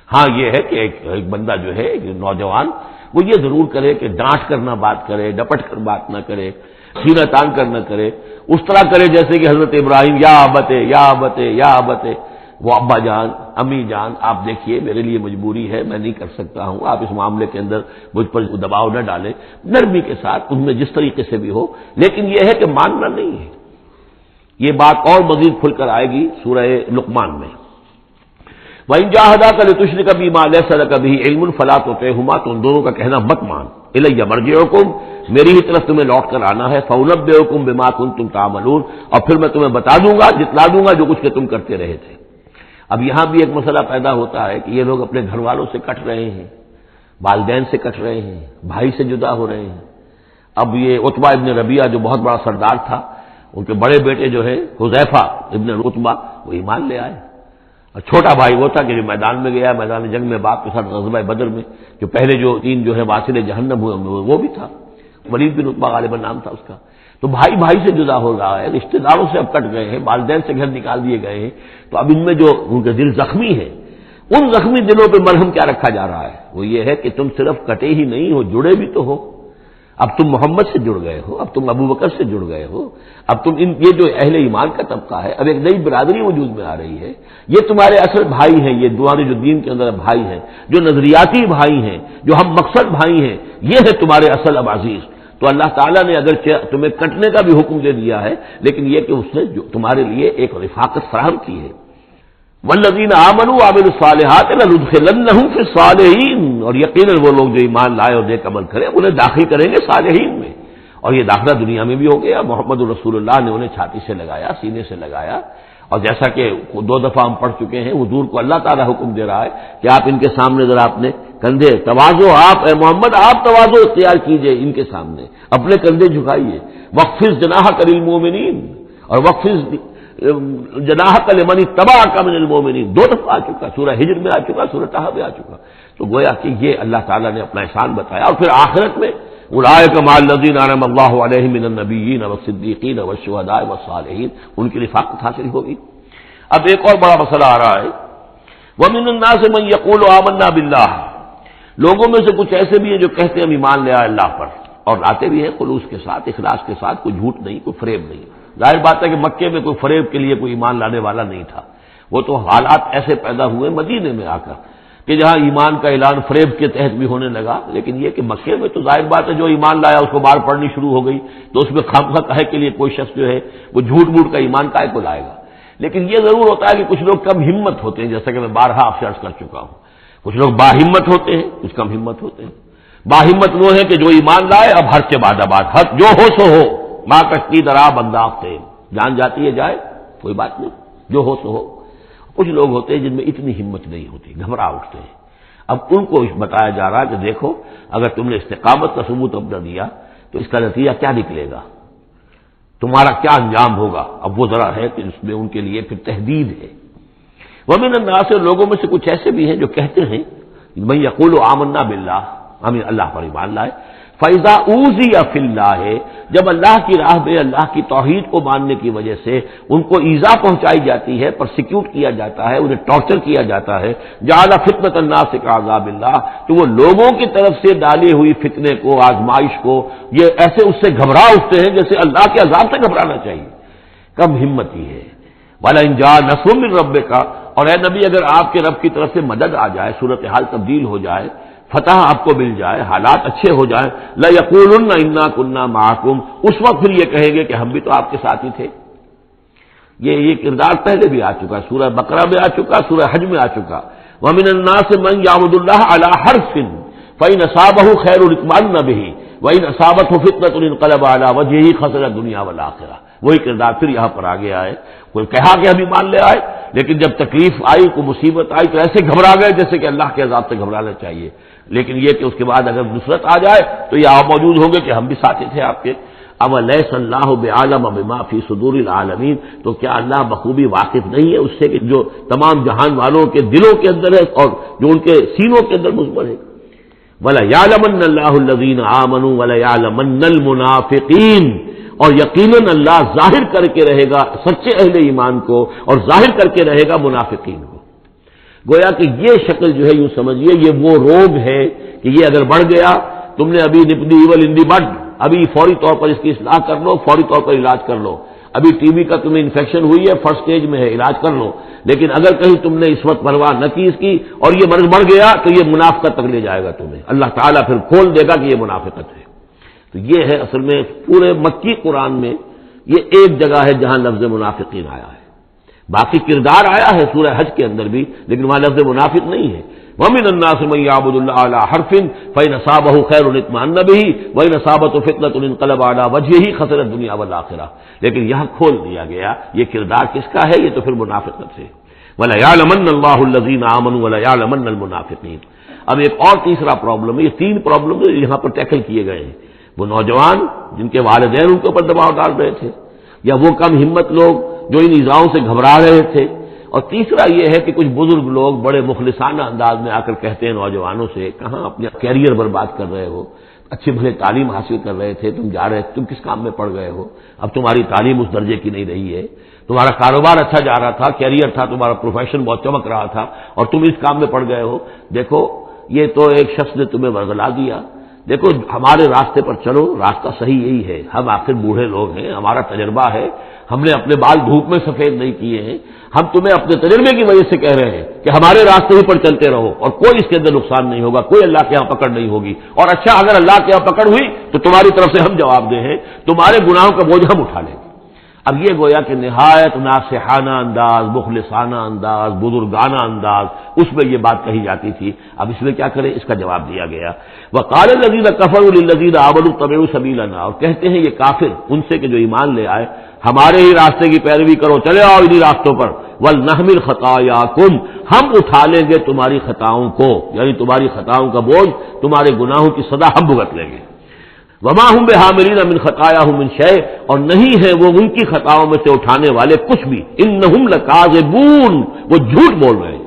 ہاں یہ ہے کہ ایک بندہ جو ہے ایک نوجوان وہ یہ ضرور کرے کہ ڈانٹ کر نہ بات کرے، ڈپٹ کر بات نہ کرے، سینہ تان کر نہ کرے، اس طرح کرے جیسے کہ حضرت ابراہیم یا ابتے یا ابتے یا ابتے، وہ ابا جان امی جان آپ دیکھیے میرے لیے مجبوری ہے، میں نہیں کر سکتا ہوں، آپ اس معاملے کے اندر مجھ پر دباؤ نہ ڈالیں، نرمی کے ساتھ ان میں جس طریقے سے بھی ہو، لیکن یہ ہے کہ ماننا نہیں ہے۔ یہ بات اور مزید کھل کر آئے گی سورہ لقمان میں۔ وَإِن جَاهَدَاكَ لِتُشْرِكَ بِمَا لَيْسَ لَكَ بِهِ عِلْمٌ فَلَا تُطِعْهُمَا، تو ان دونوں کا کہنا مت مان۔ إِلَيَّ مَرْجِعُكُمْ، میری ہی طرف تمہیں لوٹ کر آنا ہے، فَأُنَبِّئُكُم بِمَا كُنتُمْ تَعْمَلُونَ، اور پھر میں تمہیں بتا دوں گا، جتلا دوں گا جو کچھ کہ تم کرتے رہے تھے۔ اب یہاں بھی ایک مسئلہ پیدا ہوتا ہے کہ یہ لوگ اپنے گھر والوں سے کٹ رہے ہیں، والدین سے کٹ رہے ہیں، بھائی سے جدا ہو رہے ہیں۔ اب یہ عتبہ ابن ربیعہ جو بہت بڑا سردار تھا، ان کے بڑے بیٹے جو ہے حذیفہ ابن عتبہ، وہ ایمان لے آئے، اور چھوٹا بھائی وہ تھا کہ جو میدان میں گیا، میدان جنگ میں باپ کے ساتھ غزوہ بدر میں جو پہلے جو 3 جو ہے واصل جہنم ہوئے وہ بھی تھا، ولید بن عتبہ غالباً نام تھا اس کا۔ تو بھائی بھائی سے جدا ہو رہا ہے، رشتہ داروں سے اب کٹ گئے ہیں، والدین سے گھر نکال دیے گئے ہیں، تو اب ان میں جو ان کے دل زخمی ہیں، ان زخمی دلوں پہ مرہم کیا رکھا جا رہا ہے؟ وہ یہ ہے کہ تم صرف کٹے ہی نہیں ہو، جڑے بھی تو ہو۔ اب تم محمد سے جڑ گئے ہو، اب تم ابو بکر سے جڑ گئے ہو، اب تم یہ جو اہل ایمان کا طبقہ ہے، اب ایک نئی برادری وجود میں آ رہی ہے، یہ تمہارے اصل بھائی ہیں، یہ تمہارے جو دین کے اندر بھائی ہیں، جو نظریاتی بھائی ہیں، جو ہم مقصد بھائی ہیں، یہ ہے تمہارے اصل اب عزیز۔ تو اللہ تعالیٰ نے اگر تمہیں کٹنے کا بھی حکم دے دیا ہے، لیکن یہ کہ اس نے جو تمہارے لیے ایک رفاقت فراہم کی ہے۔ والذین آمنوا وعملوا الصالحات لندخلنہم فی الصالحین، اور یقیناً وہ لوگ جو ایمان لائے اور نیک عمل کریں انہیں داخل کریں گے صالحین میں، اور یہ داخلہ دنیا میں بھی ہو گیا، محمد رسول اللہ نے انہیں چھاتی سے لگایا، سینے سے لگایا، اور جیسا کہ 2 دفعہ ہم پڑھ چکے ہیں، حضور کو اللہ تعالیٰ حکم دے رہا ہے کہ آپ ان کے سامنے ذرا اپنے کندھے تواضع، آپ اے محمد آپ تواضع اختیار کیجئے، ان کے سامنے اپنے کندھے جھکائیے، وَخْفِضْ جَنَاحَكَ لِلْمُؤْمِنِينَ، اور وَخْفِضْ جناحَكَ لِمَنِ اتَّبَعَكَ مِنَ الْمُؤْمِنِينَ 2 دفعہ آ چکا، سورہ ہجر میں آ چکا، سورہ طٰہٰ میں آ چکا۔ تو گویا کہ یہ اللہ تعالیٰ نے اپنا احسان بتایا، اور پھر آخرت میں اولئک مع الذین انعم اللہ علیہم من النبیین والصدیقین والشہداء والصالحین، ان کی رفاقت حاصل ہوگی۔ اب ایک اور بڑا مسئلہ آ رہا ہے، وَمِنَ النَّاسِ مَن يَقُولُ آمَنَّا بِاللَّهِ، لوگوں میں سے کچھ ایسے بھی ہیں جو کہتے ہیں ہم ایمان لے آئے اللہ پر، اور آتے بھی ہیں خلوص کے ساتھ، اخلاص کے ساتھ، کوئی جھوٹ نہیں، کوئی فریب نہیں۔ ظاہر بات ہے کہ مکے میں کوئی فریب کے لیے کوئی ایمان لانے والا نہیں تھا، وہ تو حالات ایسے پیدا ہوئے مدینے میں آ کر کہ جہاں ایمان کا اعلان فریب کے تحت بھی ہونے لگا، لیکن یہ کہ مکے میں تو ظاہر بات ہے جو ایمان لایا اس کو بار پڑھنی شروع ہو گئی، تو اس میں خامخواہ کہے کے لیے کوئی شخص جو ہے وہ جھوٹ موٹ کا ایمان کائے کو لائے گا۔ لیکن یہ ضرور ہوتا ہے کہ کچھ لوگ کم ہمت ہوتے ہیں، جیسا کہ میں بارہا آپ سے عرض کر چکا ہوں، کچھ لوگ باہمت ہوتے ہیں، کچھ کم ہمت ہوتے ہیں۔ باہمت وہ ہے کہ جو ایمان لائے اب ہر کے بعد آباد، ہر جو ہو سو ہو، ماں کشتی درا بنداختے، جان جاتی ہے جائے کوئی بات نہیں، جو ہو سو ہو۔ کچھ لوگ ہوتے ہیں جن میں اتنی ہمت نہیں ہوتی، گھبرا اٹھتے ہیں۔ اب ان کو بتایا جا رہا ہے کہ دیکھو اگر تم نے استقامت کا ثبوت اپنا دیا تو اس کا نتیجہ کیا نکلے گا، تمہارا کیا انجام ہوگا۔ اب وہ ذرا ہے کہ اس میں ان کے لیے پھر تحدید ہے۔ ومن الناس، لوگوں میں سے کچھ ایسے بھی ہیں جو کہتے ہیں من یقول آمنا باللہ، ہم اللہ پر ایمان لائے، فَإِذَا أُوذِيَ فِي اللَّهِ، جب اللہ کی راہ میں اللہ کی توحید کو ماننے کی وجہ سے ان کو ایذا پہنچائی جاتی ہے، پرسیکیوٹ کیا جاتا ہے، انہیں ٹارچر کیا جاتا ہے، جعل فتنة الناس كعذاب اللہ، تو وہ لوگوں کی طرف سے ڈالی ہوئی فتنے کو، آزمائش کو، یہ ایسے اس سے گھبرا اٹھتے ہیں جیسے اللہ کے عذاب سے گھبرانا چاہیے۔ کم ہمتی ہے۔ وَلَئِن جَاءَ نَصْرٌ مِّن رَّبِّكَ، اور اے نبی اگر آپ کے رب کی طرف سے مدد آ جائے، صورتحال تبدیل ہو جائے، فتح آپ کو مل جائے، حالات اچھے ہو جائیں، لَيَقُولُنَّ إِنَّا كُنَّا مَعَكُمْ، اس وقت پھر یہ کہیں گے کہ ہم بھی تو آپ کے ساتھ ہی تھے۔ یہ کردار پہلے بھی آ چکا، سورہ بقرہ میں آ چکا، سورہ حج میں آ چکا۔ وَمِنَ النَّاسِ مَن يَعْبُدُ اللَّهَ عَلَىٰ حَرْفٍ فَإِنْ أَصَابَهُ خَيْرٌ اطْمَأَنَّ بِهِ وَإِنْ أَصَابَتْهُ فِتْنَةٌ انقلب عَلَىٰ وَجْهِهِ خَسِرَ الدُّنْيَا وَالْآخِرَةَ۔ وہی کردار پھر یہاں پر آگے آئے، کوئی کہا کہ ہم ایمان لے آئے، لیکن جب تکلیف آئی، کوئی مصیبت آئی تو ایسے گھبرا گئے جیسے کہ اللہ کے عذاب سے گھبرانا چاہیے، لیکن یہ کہ اس کے بعد اگر نصرت آ جائے تو یہ آپ موجود ہوں گے کہ ہم بھی ساتھی تھے آپ کے۔ اولیس اللہ بعالم بما فی صدور العالمین، تو کیا اللہ بخوبی واقف نہیں ہے اس سے کہ جو تمام جہان والوں کے دلوں کے اندر ہے اور جو ان کے سینوں کے اندر مضمر ہے۔ وَلَيَعْلَمَنَّ اللَّهُ الَّذِينَ آمَنُوا وَلَيَعْلَمَنَّ الْمُنَافِقِينَ، اور یقیناً اللہ ظاہر کر کے رہے گا سچے اہل ایمان کو اور ظاہر کر کے رہے گا منافقین کو۔ گویا کہ یہ شکل جو ہے یوں سمجھیے یہ وہ روگ ہے کہ یہ اگر بڑھ گیا، تم نے ابی نپ دی ایول ان دی بڈ، ابھی فوری طور پر اس کی اصلاح کر لو، فوری طور پر علاج کر لو۔ ابھی ٹی بی کا تمہیں انفیکشن ہوئی ہے، فرسٹ سٹیج میں ہے، علاج کر لو، لیکن اگر کہیں تم نے اس وقت پرواہ نہ کی اس کی اور یہ مرض بڑھ گیا تو یہ منافقت تک لے جائے گا تمہیں، اللہ تعالیٰ پھر کھول دے گا کہ یہ منافقت ہے۔ تو یہ ہے اصل میں پورے مکی قرآن میں یہ ایک جگہ ہے جہاں لفظ منافقین آیا ہے، باقی کردار آیا ہے سورہ حج کے اندر بھی، لیکن وہاں لفظ منافق نہیں ہے۔ وَمِنَ النَّاسِ مَن يَعْبُدُ اللَّهَ عَلَىٰ حَرْفٍ فَإِنْ أَصَابَهُ خَيْرٌ اطْمَأَنَّ بِهِ وَإِنْ أَصَابَتْهُ فِتْنَةٌ انقلب عَلَىٰ وَجْهِهِ خَسِرَ الدُّنْيَا وَالْآخِرَةَ، لیکن یہاں کھول دیا گیا یہ کردار کس کا ہے، یہ تو پھر منافقت سے۔ وَلَيَعْلَمَنَّ اللَّهُ الَّذِينَ آمَنُوا وَلَيَعْلَمَنَّ الْمُنَافِقِينَ۔ اب ایک اور تیسرا پرابلم ہے، یہ تین پرابلم یہاں پر ٹیکل کیے گئے ہیں، وہ نوجوان جن کے والدین ان کے اوپر دباؤ ڈال رہے تھے، یا وہ کم ہمت لوگ جو ان ایذاؤں سے گھبرا رہے تھے، اور تیسرا یہ ہے کہ کچھ بزرگ لوگ بڑے مخلصانہ انداز میں آ کر کہتے ہیں نوجوانوں سے، کہاں اپنے کیریئر برباد کر رہے ہو، اچھی بھلے تعلیم حاصل کر رہے تھے، تم جا رہے تم کس کام میں پڑ گئے ہو، اب تمہاری تعلیم اس درجے کی نہیں رہی ہے، تمہارا کاروبار اچھا جا رہا تھا، کیریئر تھا، تمہارا پروفیشن بہت چمک رہا تھا اور تم اس کام میں پڑ گئے ہو۔ دیکھو یہ تو ایک شخص نے تمہیں ورغلا دیا، دیکھو ہمارے راستے پر چلو، راستہ صحیح یہی ہے، ہم آخر بوڑھے لوگ ہیں، ہمارا تجربہ ہے، ہم نے اپنے بال دھوپ میں سفید نہیں کیے ہیں، ہم تمہیں اپنے تجربے کی وجہ سے کہہ رہے ہیں کہ ہمارے راستے ہی پر چلتے رہو اور کوئی اس کے اندر نقصان نہیں ہوگا، کوئی اللہ کے یہاں پکڑ نہیں ہوگی، اور اچھا اگر اللہ کے یہاں پکڑ ہوئی تو تمہاری طرف سے ہم جواب دہ ہیں، تمہارے گناہوں کا بوجھ ہم اٹھا لیں گے۔ اب یہ گویا کہ نہایت ناصحانہ انداز، مخلصانہ انداز، بزرگانہ انداز، اس میں یہ بات کہی جاتی تھی۔ اب اس میں کیا کریں، اس کا جواب دیا گیا، وَقَالَ الَّذِينَ كَفَرُوا لِلَّذِينَ آمَنُوا اتَّبِعُوا سَبِيلَنَا، اور کہتے ہیں یہ کافر ان سے کہ جو ایمان لے آئے، ہمارے ہی راستے کی پیروی کرو، چلے آؤ انہی راستوں پر، وَلْنَحْمِلْ خَطَايَاكُمْ، ہم اٹھا لیں گے تمہاری خطاؤں کو، یعنی تمہاری خطاؤں کا بوجھ، تمہارے گناہوں کی سزا ہم بھگت لیں گے۔ وَمَا هُمْ بِحَامِلِينَ مِنْ خَطَايَاهُمْ مِنْ شَيْءٍ، اور نہیں ہے وہ ان کی خطاؤں میں سے اٹھانے والے کچھ بھی، إِنَّهُمْ لَكَاذِبُونَ، وہ جھوٹ بول رہے ہیں۔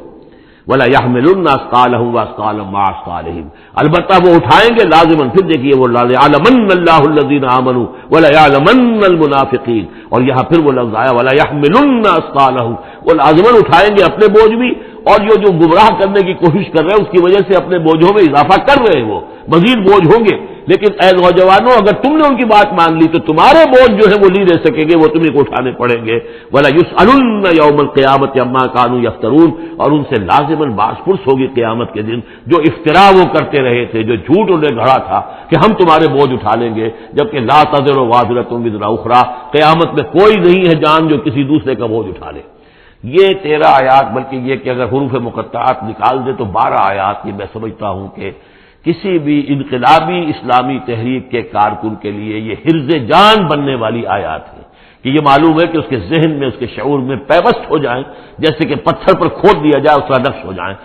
وَلَا يَحْمِلُنَّ أَثْقَالَهُمْ وَأَثْقَالًا مَعَ أَثْقَالِهِمْ، البتہ وہ اٹھائیں گے لازماً، پھر دیکھیے وہ لَيَعْلَمَنَّ اللَّهُ الَّذِينَ آمَنُوا وَلَيَعْلَمَنَّ الْمُنَافِقِينَ، اور یہاں پھر وہ لفظ آیا وَلَا يَحْمِلُنَّ أَثْقَالَهُمْ، وہ لازماً اٹھائیں گے اپنے بوجھ بھی، اور جو گمراہ کرنے کی کوشش کر رہے ہیں اس کی وجہ سے اپنے بوجھوں میں اضافہ کر رہے ہیں، وہ مزید بوجھ ہوں گے، لیکن اے نوجوانوں اگر تم نے ان کی بات مان لی تو تمہارے بوجھ جو ہے وہ نہیں رہ سکیں گے، وہ تمہیں کو اٹھانے پڑیں گے۔ وَلَا يُسْأَلُنَّ يَوْمَ الْقِيَامَةِ عَمَّا كَانُوا يَفْتَرُونَ، اور ان سے لازماً باز پرس ہوگی قیامت کے دن جو افترا وہ کرتے رہے تھے، جو جھوٹ انہوں نے گھڑا تھا کہ ہم تمہارے بوجھ اٹھا لیں گے، جبکہ لا تزر وازرۃ وزر اخری، قیامت میں کوئی نہیں ہے جان جو کسی دوسرے کا بوجھ اٹھا لے۔ یہ 13 آیات، بلکہ یہ کہ اگر حروف مقطعات نکال دے تو 12 آیات، یہ میں سمجھتا ہوں کہ کسی بھی انقلابی اسلامی تحریک کے کارکن کے لیے یہ حرز جان بننے والی آیات ہے کہ یہ معلوم ہے کہ اس کے ذہن میں، اس کے شعور میں پیوست ہو جائیں، جیسے کہ پتھر پر کھود دیا جائے اس طرح نقش ہو جائیں۔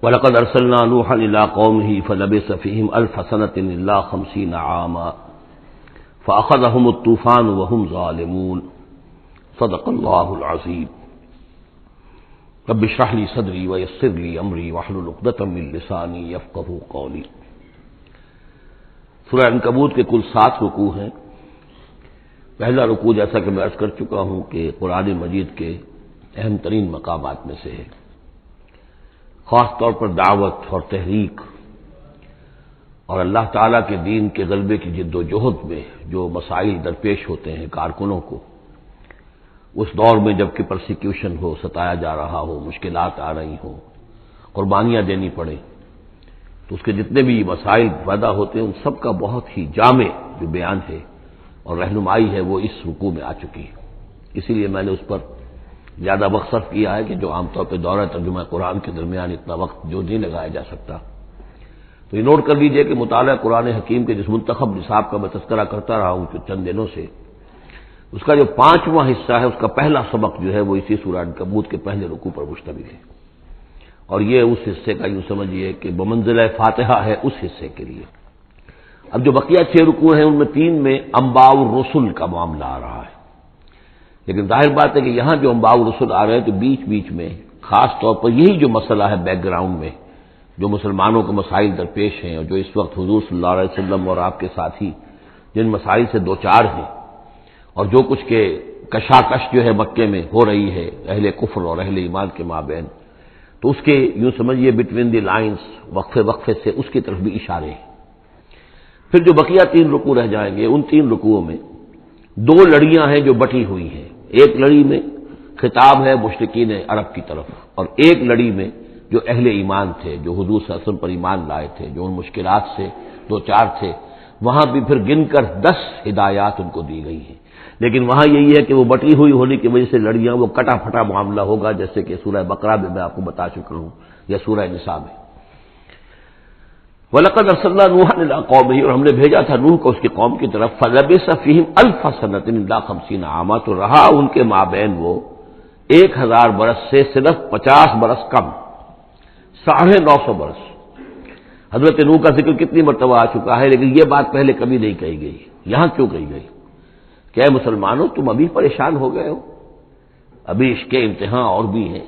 وَلَقَدْ أَرْسَلْنَا نُوحًا إِلَىٰ قَوْمِهِ فَلَبِثَ فِيهِمْ أَلْفَ سَنَةٍ إِلَّا 50 عَامًا فَأَخَذَهُمُ الطُّوفَانُ وَهُمْ ظَالِمُونَ صدق اللہ العظیم۔ رب اشرح لي صدری ويسر لي امری واحلل عقدۃ من لسانی یفقهوا قولی۔ سورہ عنکبوت کے کل 7 رکوع ہیں۔ پہلا رکوع جیسا کہ میں عرض کر چکا ہوں کہ قرآن مجید کے اہم ترین مقامات میں سے ہے، خاص طور پر دعوت اور تحریک اور اللہ تعالیٰ کے دین کے غلبے کی جد و جہد میں جو مسائل درپیش ہوتے ہیں کارکنوں کو، اس دور میں جب کہ پرسیکیوشن ہو، ستایا جا رہا ہو، مشکلات آ رہی ہوں، قربانیاں دینی پڑیں، تو اس کے جتنے بھی مسائل پیدا ہوتے ہیں ان سب کا بہت ہی جامع جو بیان ہے اور رہنمائی ہے وہ اس رکوع میں آ چکی ہے۔ اسی لیے میں نے اس پر زیادہ وقت صرف کیا ہے کہ جو عام طور پہ دورہ ترجمہ قرآن کے درمیان اتنا وقت جو نہیں لگایا جا سکتا۔ تو یہ نوٹ کر لیجئے کہ مطالعہ قرآن حکیم کے جس منتخب نصاب کا میں تذکرہ کرتا رہا ہوں چند دنوں سے، اس کا جو 5واں حصہ ہے اس کا پہلا سبق جو ہے وہ اسی سورہ عنکبوت کے پہلے رکوع پر مشتمل ہے، اور یہ اس حصے کا یوں سمجھیے کہ بمنزلہ فاتحہ ہے اس حصے کے لیے۔ اب جو بقیہ 6 رکوع ہیں ان میں 3 میں انباء الرسل کا معاملہ آ رہا ہے، لیکن ظاہر بات ہے کہ یہاں جو انباء الرسل آ رہے ہیں تو بیچ بیچ میں خاص طور پر یہی جو مسئلہ ہے بیک گراؤنڈ میں جو مسلمانوں کو مسائل درپیش ہیں اور جو اس وقت حضور صلی اللہ علیہ وسلم اور آپ کے ساتھی جن مسائل سے دوچار ہیں، اور جو کچھ کے کشاکش جو ہے مکے میں ہو رہی ہے اہل کفر اور اہل ایمان کے مابین، تو اس کے یوں سمجھیے بٹوین دی لائنز وقفے وقفے سے اس کی طرف بھی اشارے ہیں۔ پھر جو بقیہ 3 رکوع رہ جائیں گے ان 3 رکوعوں میں 2 لڑیاں ہیں جو بٹی ہوئی ہیں، ایک لڑی میں خطاب ہے مشرکین عرب کی طرف، اور ایک لڑی میں جو اہل ایمان تھے جو حضور صلی اللہ علیہ وسلم پر ایمان لائے تھے، جو ان مشکلات سے دوچار تھے، وہاں بھی پھر گن کر 10 ہدایات ان کو دی گئی ہیں، لیکن وہاں یہی ہے کہ وہ بٹی ہوئی ہونے کی وجہ سے لڑیاں وہ کٹا پھٹا معاملہ ہوگا، جیسے کہ سورہ بقرہ میں آپ کو بتا چکا ہوں یا سورہ نساء میں۔ وَلَقَدْ أَرْسَلْنَا نُوحًا إِلَىٰ قَوْمِهِ، اور ہم نے بھیجا تھا نوح کو اس کی قوم کی طرف، فَلَبِثَ فِيهِمْ أَلْفَ سَنَةٍ إِلَّا 50 عَامًا، تو رہا ان کے مابین وہ 1000 برس سے صرف 50 برس کم، 950 برس۔ حضرت نوح کا ذکر کتنی مرتبہ آ چکا ہے، لیکن یہ بات پہلے کبھی نہیں کہی گئی، یہاں کیوں کہی گئی کہ اے مسلمانوں تم ابھی پریشان ہو گئے ہو، ابھی اس کے امتحان اور بھی ہیں،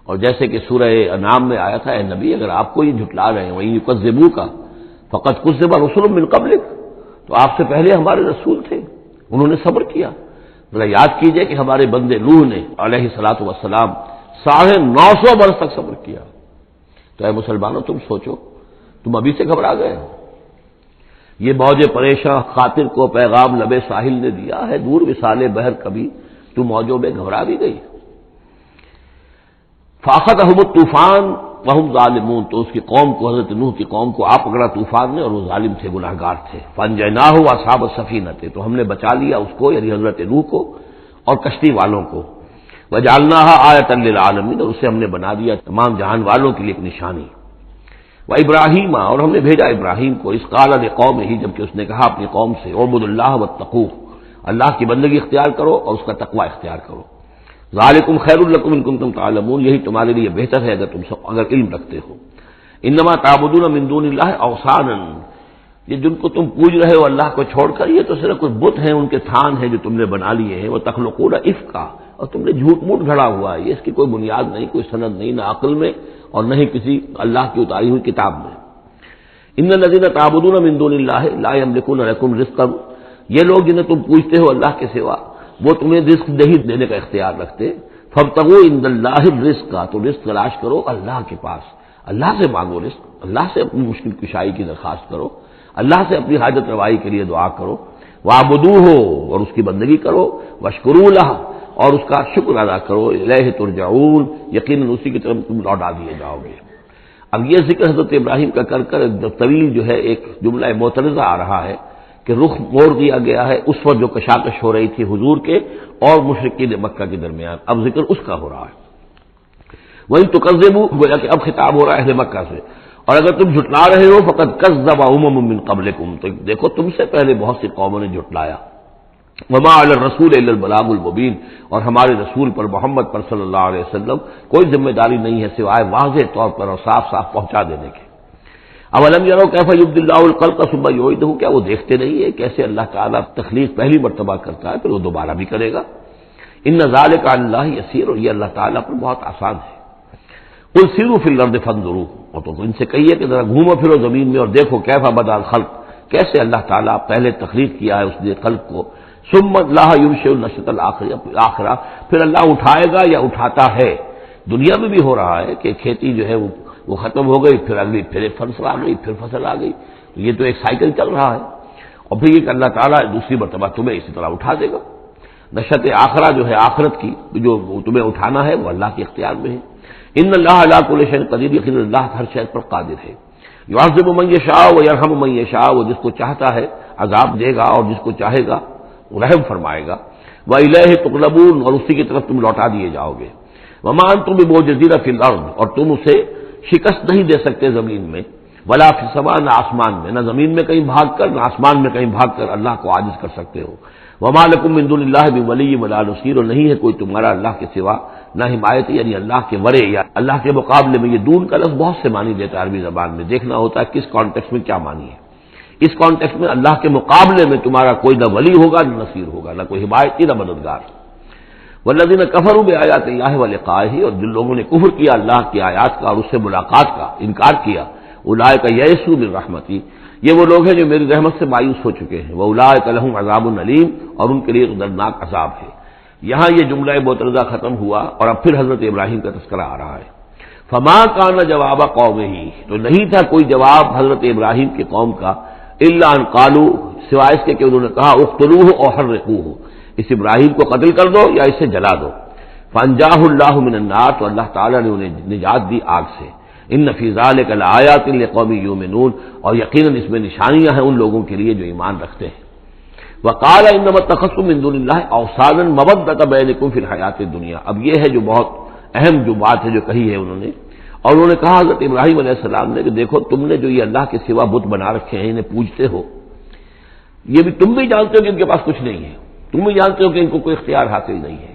اور جیسے کہ سورہ انعام میں آیا تھا، اے نبی اگر آپ کو یہ جھٹلا رہے ہیں وہیں یکذبوک فقد کذب رسل من قبلک، تو آپ سے پہلے ہمارے رسول تھے انہوں نے صبر کیا۔ ذرا یاد کیجئے کہ ہمارے بندے نوح نے علیہ الصلوۃ والسلام 950 برس تک صبر کیا، تو اے مسلمانوں تم سوچو تم ابھی سے گھبرا گئے ہو۔ یہ موج پریشاں خاطر کو پیغام لب ساحل نے دیا ہے، دور وصال بحر کبھی تو موجوں میں گھبرا بھی گئی۔ فاخذہم الطوفان وہم ظالمون، تو اس کی قوم کو، حضرت نوح کی قوم کو آ پکڑا طوفان نے اور وہ ظالم تھے، گنہگار تھے۔ فانجیناہ واصحاب السفینہ، تو ہم نے بچا لیا اس کو یعنی حضرت نوح کو اور کشتی والوں کو، وجعلناہا آیۃ للعالمین، اور اسے ہم نے بنا دیا تمام جہان والوں کے لیے ایک نشانی۔ وابراہیم، اور ہم نے بھیجا ابراہیم کو، اس قال لقومہ، جبکہ اس نے کہا اپنی قوم سے، اعبدوا اللہ واتقوہ، اللہ کی بندگی اختیار کرو اور اس کا تقوی اختیار کرو۔ ذالکم خیر لکم ان کنتم تعلمون، یہی تمہارے لیے بہتر ہے اگر علم رکھتے ہو۔ انما تعبدون من دون اللہ اوثانا، یہ جن کو تم پوج رہے ہو اللہ کو چھوڑ کر یہ تو صرف کوئی بت ہیں، ان کے تھان ہیں جو تم نے بنا لیے ہیں، وہ تخلقون افکا، اور تم نے جھوٹ موٹ گھڑا ہوا ہے، یہ اس کی کوئی بنیاد نہیں، کوئی سند نہیں، نہ عقل میں اور نہ ہی کسی اللہ کی اتاری ہوئی کتاب میں۔ ان الذین تعبدون من دون اللہ لا یملکون لکم رزقا، یہ لوگ جنہیں تم پوجتے ہو اللہ کے سوا وہ تمہیں رزق نہیں دینے کا اختیار رکھتے۔ فابتغوا عند اللہ الرزق، تو رزق تلاش کرو اللہ کے پاس، اللہ سے مانگو رزق، اللہ سے اپنی مشکل کشائی کی درخواست کرو۔ اللہ سے اپنی حاجت روائی کے لیے دعا کرو، وَاعْبُدُوهُ اور اس کی بندگی کرو، وَاشْكُرُوا لَهُ اور اس کا شکر ادا کرو، الیہ ترجعون یقیناً اسی کی طرف تم لوٹا دیے جاؤ گے۔ اب یہ ذکر حضرت ابراہیم کا کر کر طویل جو ہے ایک جملہ معترضہ آ رہا ہے کہ رخ موڑ دیا گیا ہے اس وقت جو کشاکش ہو رہی تھی حضور کے اور مشرکین مکہ کے درمیان، اب ذکر اس کا ہو رہا ہے۔ وہی تکذبوا گویا کہ اب خطاب ہو رہا ہے اہل مکہ سے، اور اگر تم جھٹلا رہے ہو فقد کذب امم من قبلکم، تو دیکھو تم سے پہلے بہت سی قوموں نے جھٹلایا، وما علی الرسول الا البلاغ المبین، اور ہمارے رسول پر محمد پر صلی اللہ علیہ وسلم کوئی ذمہ داری نہیں ہے سوائے واضح طور پر اور صاف صاف پہنچا دینے کے۔ اولم یروا کیف یبدی اللہ الخلق ثم یعیدہ، کیا وہ دیکھتے نہیں ہے کیسے اللہ تعالیٰ تخلیق پہلی مرتبہ کرتا ہے پھر وہ دوبارہ بھی کرے گا۔ ان ذلک علی اللہ یسیر، اور یہ اللہ تعالیٰ پر بہت آسان ہے۔ قل سیروا فی الارض فانظروا، اور تو ان سے کہیے کہ ذرا گھومو پھرو زمین میں اور دیکھو کیف بدا الخلق، کیسے اللہ تعالیٰ پہلے تخلیق کیا ہے اس نے خلق کو، ثم اللہ ينشئ النشأة الآخرہ، پھر اللہ اٹھائے گا یا اٹھاتا ہے۔ دنیا میں بھی ہو رہا ہے کہ کھیتی جو ہے وہ ختم ہو گئی، پھر اگلی پھر ایک فصل آ گئی، پھر فصل آ گئی، یہ تو ایک سائیکل چل رہا ہے، اور پھر یہ کہ اللہ تعالیٰ دوسری مرتبہ تمہیں اسی طرح اٹھا دے گا۔ نشأۃ آخرہ جو ہے آخرت کی جو تمہیں اٹھانا ہے وہ اللہ کے اختیار میں ہے۔ ان اللہ علی کل شیء قدیر، یقیناً اللہ ہر شے پر قادر ہے۔ یعذب من یشاء ویرحم من یشاء، وہ جس کو چاہتا ہے عذاب دے گا اور جس کو چاہے گا رحم فرمائے گا۔ وَإِلَيْهِ تُقْلَبُونَ اور اسی کی طرف تم لوٹا دیے جاؤ گے۔ وَمَا أَنتُم بِمُعْجِزِينَ فِي الْأَرْضِ اور تم اسے شکست نہیں دے سکتے زمین میں، ولا فی السماء نہ آسمان میں، نہ زمین میں کہیں بھاگ کر نہ آسمان میں کہیں بھاگ کر اللہ کو عاجز کر سکتے ہو۔ وَمَا لَكُم مِّن دُونِ اللَّهِ مِن وَلِيٍّ وَلَا نَصِيرٍ، اور نہیں ہے کوئی تمہارا اللہ کے سوا نہ حمایت، یعنی اللہ کے ورے یا اللہ کے مقابلے میں۔ یہ دون کا لفظ بہت سے معنی دیتا ہے عربی زبان میں، دیکھنا ہوتا ہے کس کانٹیکسٹ میں کیا معنی ہے۔ اس کانٹیکسٹ میں اللہ کے مقابلے میں تمہارا کوئی نہ ولی ہوگا نہ نصیر ہوگا، نہ کوئی حمایتی نہ مددگار۔ والذین کفروا بآیات اللہ ولقائہ، اور جن لوگوں نے کفر کیا اللہ کی آیات کا اور اس سے ملاقات کا انکار کیا، اولئک یئسوا من رحمتی، یہ وہ لوگ ہیں جو میری رحمت سے مایوس ہو چکے ہیں، واولئک لہم عذاب علیم، اور ان کے لیے دردناک عذاب ہے۔ یہاں یہ جملہ معترضہ ختم ہوا اور اب پھر حضرت ابراہیم کا تذکرہ آ رہا ہے۔ فما کان جواب قومہ، تو نہیں تھا کوئی جواب حضرت ابراہیم کی قوم کا، الا ان قالوا، سوائے اس کے کہ انہوں نے کہا اقتلوہ او حرقوہ، اس ابراہیم کو قتل کر دو یا اسے جلا دو۔ فانجاہ اللہ من النار، تو اللہ تعالیٰ نے انہیں نجات دی آگ سے۔ ان فی ذلک لآیات لقوم یؤمنون، اور یقیناً اس میں نشانیاں ہیں ان لوگوں کے لیے جو ایمان رکھتے ہیں۔ وقال انما اتخذتم من دون اللہ اوثانا مودۃ بینکم فی الحیات الدنیا، اب یہ ہے جو بہت اہم جو بات ہے جو کہی ہے انہوں نے، اور انہوں نے کہا حضرت ابراہیم علیہ السلام نے کہ دیکھو تم نے جو یہ اللہ کے سوا بت بنا رکھے ہیں انہیں پوجتے ہو، یہ بھی تم بھی جانتے ہو کہ ان کے پاس کچھ نہیں ہے، تم بھی جانتے ہو کہ ان کو کوئی اختیار حاصل نہیں ہے،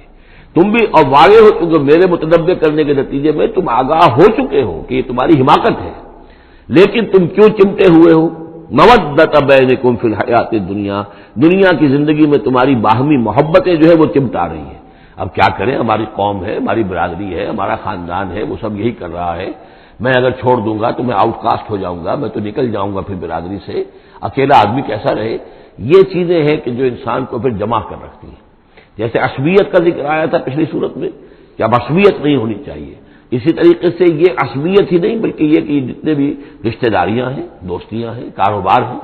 تم بھی اور واقع ہو چکے میرے متنبع کرنے کے نتیجے میں تم آگاہ ہو چکے ہو کہ یہ تمہاری حماقت ہے، لیکن تم کیوں چمٹے ہوئے ہو؟ مودۃ بینکم فی الحیات الدنیا، دنیا کی زندگی میں تمہاری باہمی محبتیں جو ہے وہ چمٹا رہی ہیں۔ اب کیا کریں، ہماری قوم ہے، ہماری برادری ہے، ہمارا خاندان ہے، وہ سب یہی کر رہا ہے، میں اگر چھوڑ دوں گا تو میں آؤٹ کاسٹ ہو جاؤں گا، میں تو نکل جاؤں گا پھر برادری سے، اکیلا آدمی کیسا رہے۔ یہ چیزیں ہیں کہ جو انسان کو پھر جمع کر رکھتی ہیں۔ جیسے عصبیت کا ذکر آیا تھا پچھلی صورت میں کہ اب عصبیت نہیں ہونی چاہیے، اسی طریقے سے یہ عصبیت ہی نہیں بلکہ یہ کہ جتنے بھی رشتہ داریاں ہیں، دوستیاں ہیں، کاروبار ہیں،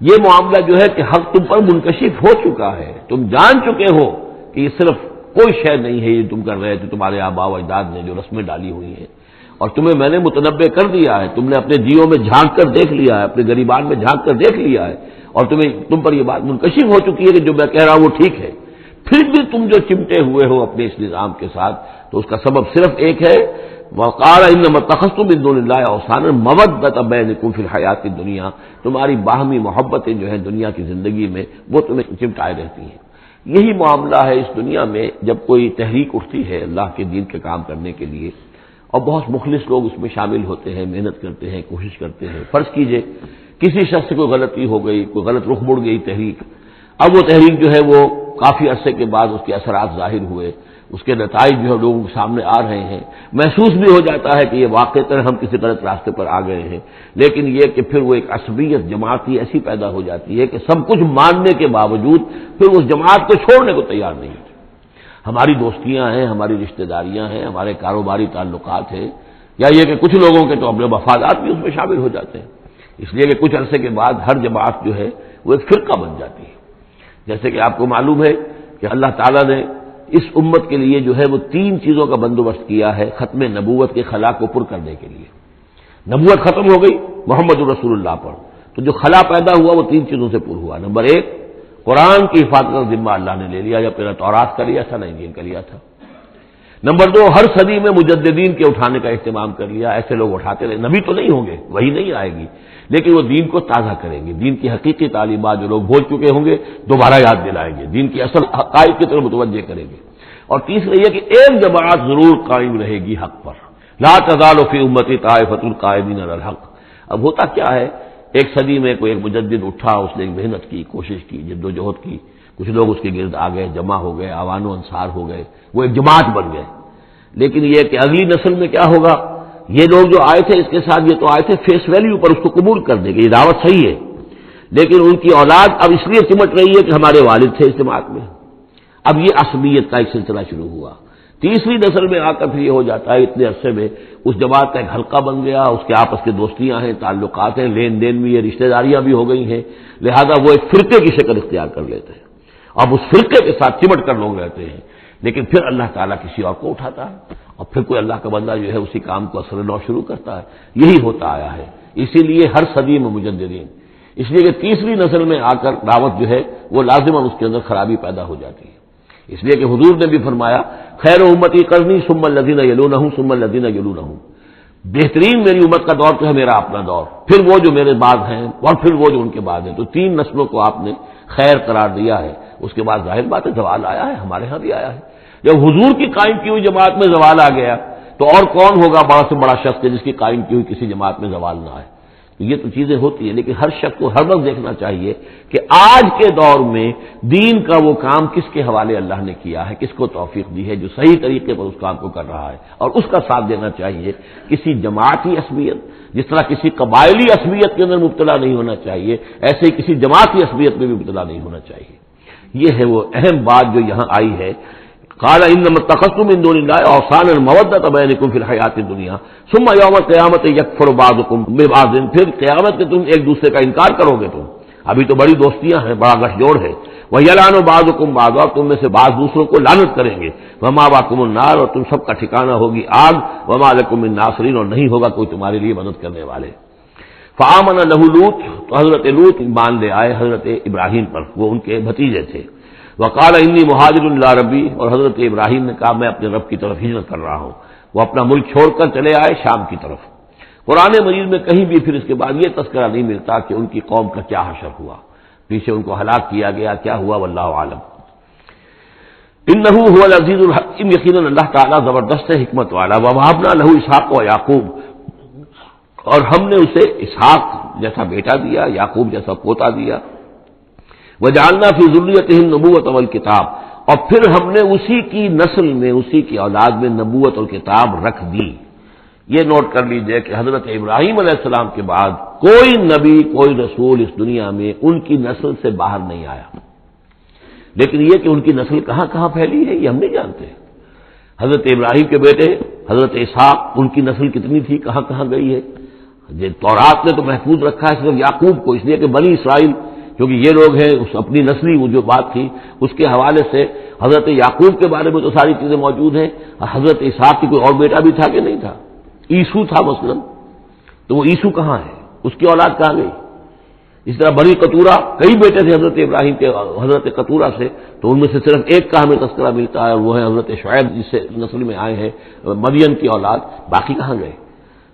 یہ معاملہ جو ہے کہ حق تم پر منکشف ہو چکا ہے، تم جان چکے ہو کہ یہ صرف کوئی شے نہیں ہے یہ تم کر رہے تھے، تمہارے آباء و اجداد نے جو رسمیں ڈالی ہوئی ہیں، اور تمہیں میں نے متنبع کر دیا ہے، تم نے اپنے دیوں میں جھانک کر دیکھ لیا ہے، اپنے گریبان میں جھانک کر دیکھ لیا ہے، اور تم پر یہ بات منکشف ہو چکی ہے کہ جو میں کہہ رہا ہوں وہ ٹھیک ہے، پھر بھی تم جو چمٹے ہوئے ہو اپنے اس نظام کے ساتھ، تو اس کا سبب صرف ایک ہے، وقال انما اتخذتم من دون اللہ اوثانا مودۃ بینکم فی الحیات الدنیا، تمہاری باہمی محبتیں جو ہیں دنیا کی زندگی میں وہ تمہیں چمٹائے رہتی ہیں۔ یہی معاملہ ہے اس دنیا میں جب کوئی تحریک اٹھتی ہے اللہ کے دین کے کام کرنے کے لیے، اور بہت مخلص لوگ اس میں شامل ہوتے ہیں، محنت کرتے ہیں، کوشش کرتے ہیں۔ فرض کیجئے کسی شخص سے کوئی غلطی ہو گئی، کوئی غلط رخ مڑ گئی تحریک، اب وہ تحریک جو ہے وہ کافی عرصے کے بعد اس کے اثرات ظاہر ہوئے، اس کے نتائج جو ہے لوگوں کے سامنے آ رہے ہیں، محسوس بھی ہو جاتا ہے کہ یہ واقعتاً ہم کسی غلط راستے پر آ گئے ہیں، لیکن یہ کہ پھر وہ ایک عصبیت جماعتی ایسی پیدا ہو جاتی ہے کہ سب کچھ ماننے کے باوجود پھر اس جماعت کو چھوڑنے کو تیار نہیں ہوتے۔ ہماری دوستیاں ہیں، ہماری رشتہ داریاں ہیں، ہمارے کاروباری تعلقات ہیں، یا یہ کہ کچھ لوگوں کے تو اپنے مفادات بھی اس میں شامل ہو جاتے ہیں، اس لیے کہ کچھ عرصے کے بعد ہر جماعت جو ہے وہ ایک فرقہ بن جاتی ہے. جیسے کہ آپ کو معلوم ہے کہ اللہ تعالیٰ نے اس امت کے لیے جو ہے وہ 3 چیزوں کا بندوبست کیا ہے ختم نبوت کے خلا کو پر کرنے کے لیے. نبوت ختم ہو گئی محمد رسول اللہ پر، تو جو خلا پیدا ہوا وہ 3 چیزوں سے پر ہوا. نمبر 1، قرآن کی حفاظت کا ذمہ اللہ نے لے لیا، یا پہلا تورات کا لیا تھا نہ انجیل کا لیا تھا. نمبر 2، ہر صدی میں مجددین کے اٹھانے کا اہتمام کر لیا. ایسے لوگ اٹھاتے رہے، نبی تو نہیں ہوں گے، وہی نہیں آئے گی، لیکن وہ دین کو تازہ کریں گے، دین کی حقیقی تعلیمات جو لوگ بھول چکے ہوں گے دوبارہ یاد دلائیں گے، دین کی اصل حقائق کی طرف متوجہ کریں گے. اور تیسرا یہ کہ ایک جماعت ضرور قائم رہے گی حق پر، لا تزال فی امتی طائفۃ قائمین علی الحق. اب ہوتا کیا ہے، ایک صدی میں کوئی ایک مجدد اٹھا، اس نے ایک محنت کی، کوشش کی، جد و جہد کی، کچھ لوگ اس کے گرد آ گئے، جمع ہو گئے، اوان و انصار ہو گئے، وہ ایک جماعت بن گئے. لیکن یہ کہ اگلی نسل میں کیا ہوگا، یہ لوگ جو آئے تھے اس کے ساتھ یہ تو آئے تھے فیس ویلیو پر اس کو قبول کرنے کے، یہ دعوت صحیح ہے، لیکن ان کی اولاد اب اس لیے چمٹ رہی ہے کہ ہمارے والد تھے اس جماعت میں. اب یہ عصبیت کا ایک سلسلہ شروع ہوا. تیسری نسل میں آ کر پھر یہ ہو جاتا ہے اتنے عرصے میں اس جماعت کا ایک حلقہ بن گیا، اس کے آپس کے دوستیاں ہیں، تعلقات ہیں، لین دین بھی ہے، رشتہ داریاں بھی ہو گئی ہیں، لہذا وہ ایک فرقے کی شکل اختیار کر لیتے ہیں. اب اس فرقے کے ساتھ چمٹ کر لوگ رہتے ہیں، لیکن پھر اللہ تعالیٰ کسی اور کو اٹھاتا ہے، اور پھر کوئی اللہ کا بندہ جو ہے اسی کام کو اثر نو شروع کرتا ہے. یہی ہوتا آیا ہے. اسی لیے ہر صدی میں مجددین، اس لیے کہ تیسری نسل میں آ کر دعوت جو ہے وہ لازماً اس کے اندر خرابی پیدا ہو جاتی ہے. اس لیے کہ حضور نے بھی فرمایا خیر امتی قرنی ثم الذین یلونہم ثم الذین یلونہم، بہترین میری امت کا دور تو ہے میرا اپنا دور، پھر وہ جو میرے بعد ہیں، اور پھر وہ جو ان کے بعد ہیں. تو 3 نسلوں کو آپ نے خیر قرار دیا ہے. اس کے بعد ظاہر بات ہے زوال آیا ہے، ہمارے ہاں بھی آیا ہے. جب حضور کی قائم کی ہوئی جماعت میں زوال آ گیا تو اور کون ہوگا بڑا سے بڑا شخص جس کی قائم کی ہوئی کسی جماعت میں زوال نہ آئے. تو یہ تو چیزیں ہوتی ہیں، لیکن ہر شخص کو ہر وقت دیکھنا چاہیے کہ آج کے دور میں دین کا وہ کام کس کے حوالے اللہ نے کیا ہے، کس کو توفیق دی ہے جو صحیح طریقے پر اس کام کو کر رہا ہے، اور اس کا ساتھ دینا چاہیے. کسی جماعتی عصبیت، جس طرح کسی قبائلی عصبیت کے اندر مبتلا نہیں ہونا چاہیے، ایسے ہی کسی جماعتی عصبیت میں بھی مبتلا نہیں ہونا چاہیے. یہ ہے وہ اہم بات جو یہاں آئی ہے. قال انما اتخذتم من دون الله اوثانا مودۃ بینکم فی الحیات الدنیا ثم یوم القیامۃ یکفر بعضکم ببعض، پھر قیامت میں تم ایک دوسرے کا انکار کرو گے. تم ابھی تو بڑی دوستیاں ہیں، بڑا گٹھ جوڑ ہے. ویلعن بعضکم بعضا، تم میں سے بعض دوسروں کو لعنت کریں گے. ومأواکم النار، اور تم سب کا ٹھکانہ ہوگی آگ. وما لکم من ناصرین، اور نہیں ہوگا کوئی تمہارے لیے مدد کرنے والے. فآمن له لوط، تو حضرت لوط ایمان لے آئے حضرت ابراہیم پر، وہ ان کے بھتیجے تھے. وقال انی مہاجر الی ربی، اور حضرت ابراہیم نے کہا میں اپنے رب کی طرف ہجرت کر رہا ہوں. وہ اپنا ملک چھوڑ کر چلے آئے شام کی طرف. قرآن مجید میں کہیں بھی پھر اس کے بعد یہ تذکرہ نہیں ملتا کہ ان کی قوم کا کیا حشر ہوا، پیچھے ان کو ہلاک کیا گیا، کیا ہوا، واللہ عالم. انہ هو العزیز الحکیم، یقیناً اللہ تعالیٰ زبردست ہے، حکمت والا. ووهبنا له اسحاق و یعقوب، اور ہم نے اسے اسحاق جیسا بیٹا دیا، یعقوب جیسا پوتا دیا. وجعلنا فی ذریتہ النبوۃ والکتاب، اور پھر ہم نے اسی کی نسل میں، اسی کی اولاد میں نبوت اور کتاب رکھ دی. یہ نوٹ کر لیجئے کہ حضرت ابراہیم علیہ السلام کے بعد کوئی نبی، کوئی رسول اس دنیا میں ان کی نسل سے باہر نہیں آیا. لیکن یہ کہ ان کی نسل کہاں کہاں پھیلی ہے یہ ہم نہیں جانتے. حضرت ابراہیم کے بیٹے حضرت اسحاق، ان کی نسل کتنی تھی، کہاں کہاں گئی ہے. تورات نے تو محفوظ رکھا ہے صرف یعقوب کو، اس لیے کہ بنی اسرائیل کیونکہ یہ لوگ ہیں، اس اپنی نسلی وہ جو بات تھی اس کے حوالے سے حضرت یعقوب کے بارے میں تو ساری چیزیں موجود ہیں. حضرت اسحاق کی کوئی اور بیٹا بھی تھا کہ نہیں تھا، عیسو تھا مثلا، تو وہ عیسو کہاں ہے، اس کی اولاد کہاں گئی. اس طرح بنی قطورہ، کئی بیٹے تھے حضرت ابراہیم کے حضرت قطورہ سے، تو ان میں سے صرف ایک کا ہمیں تذکرہ ملتا ہے، اور وہ ہے حضرت شعیب جس سے نسل میں آئے ہیں، مریم کی اولاد. باقی کہاں گئے.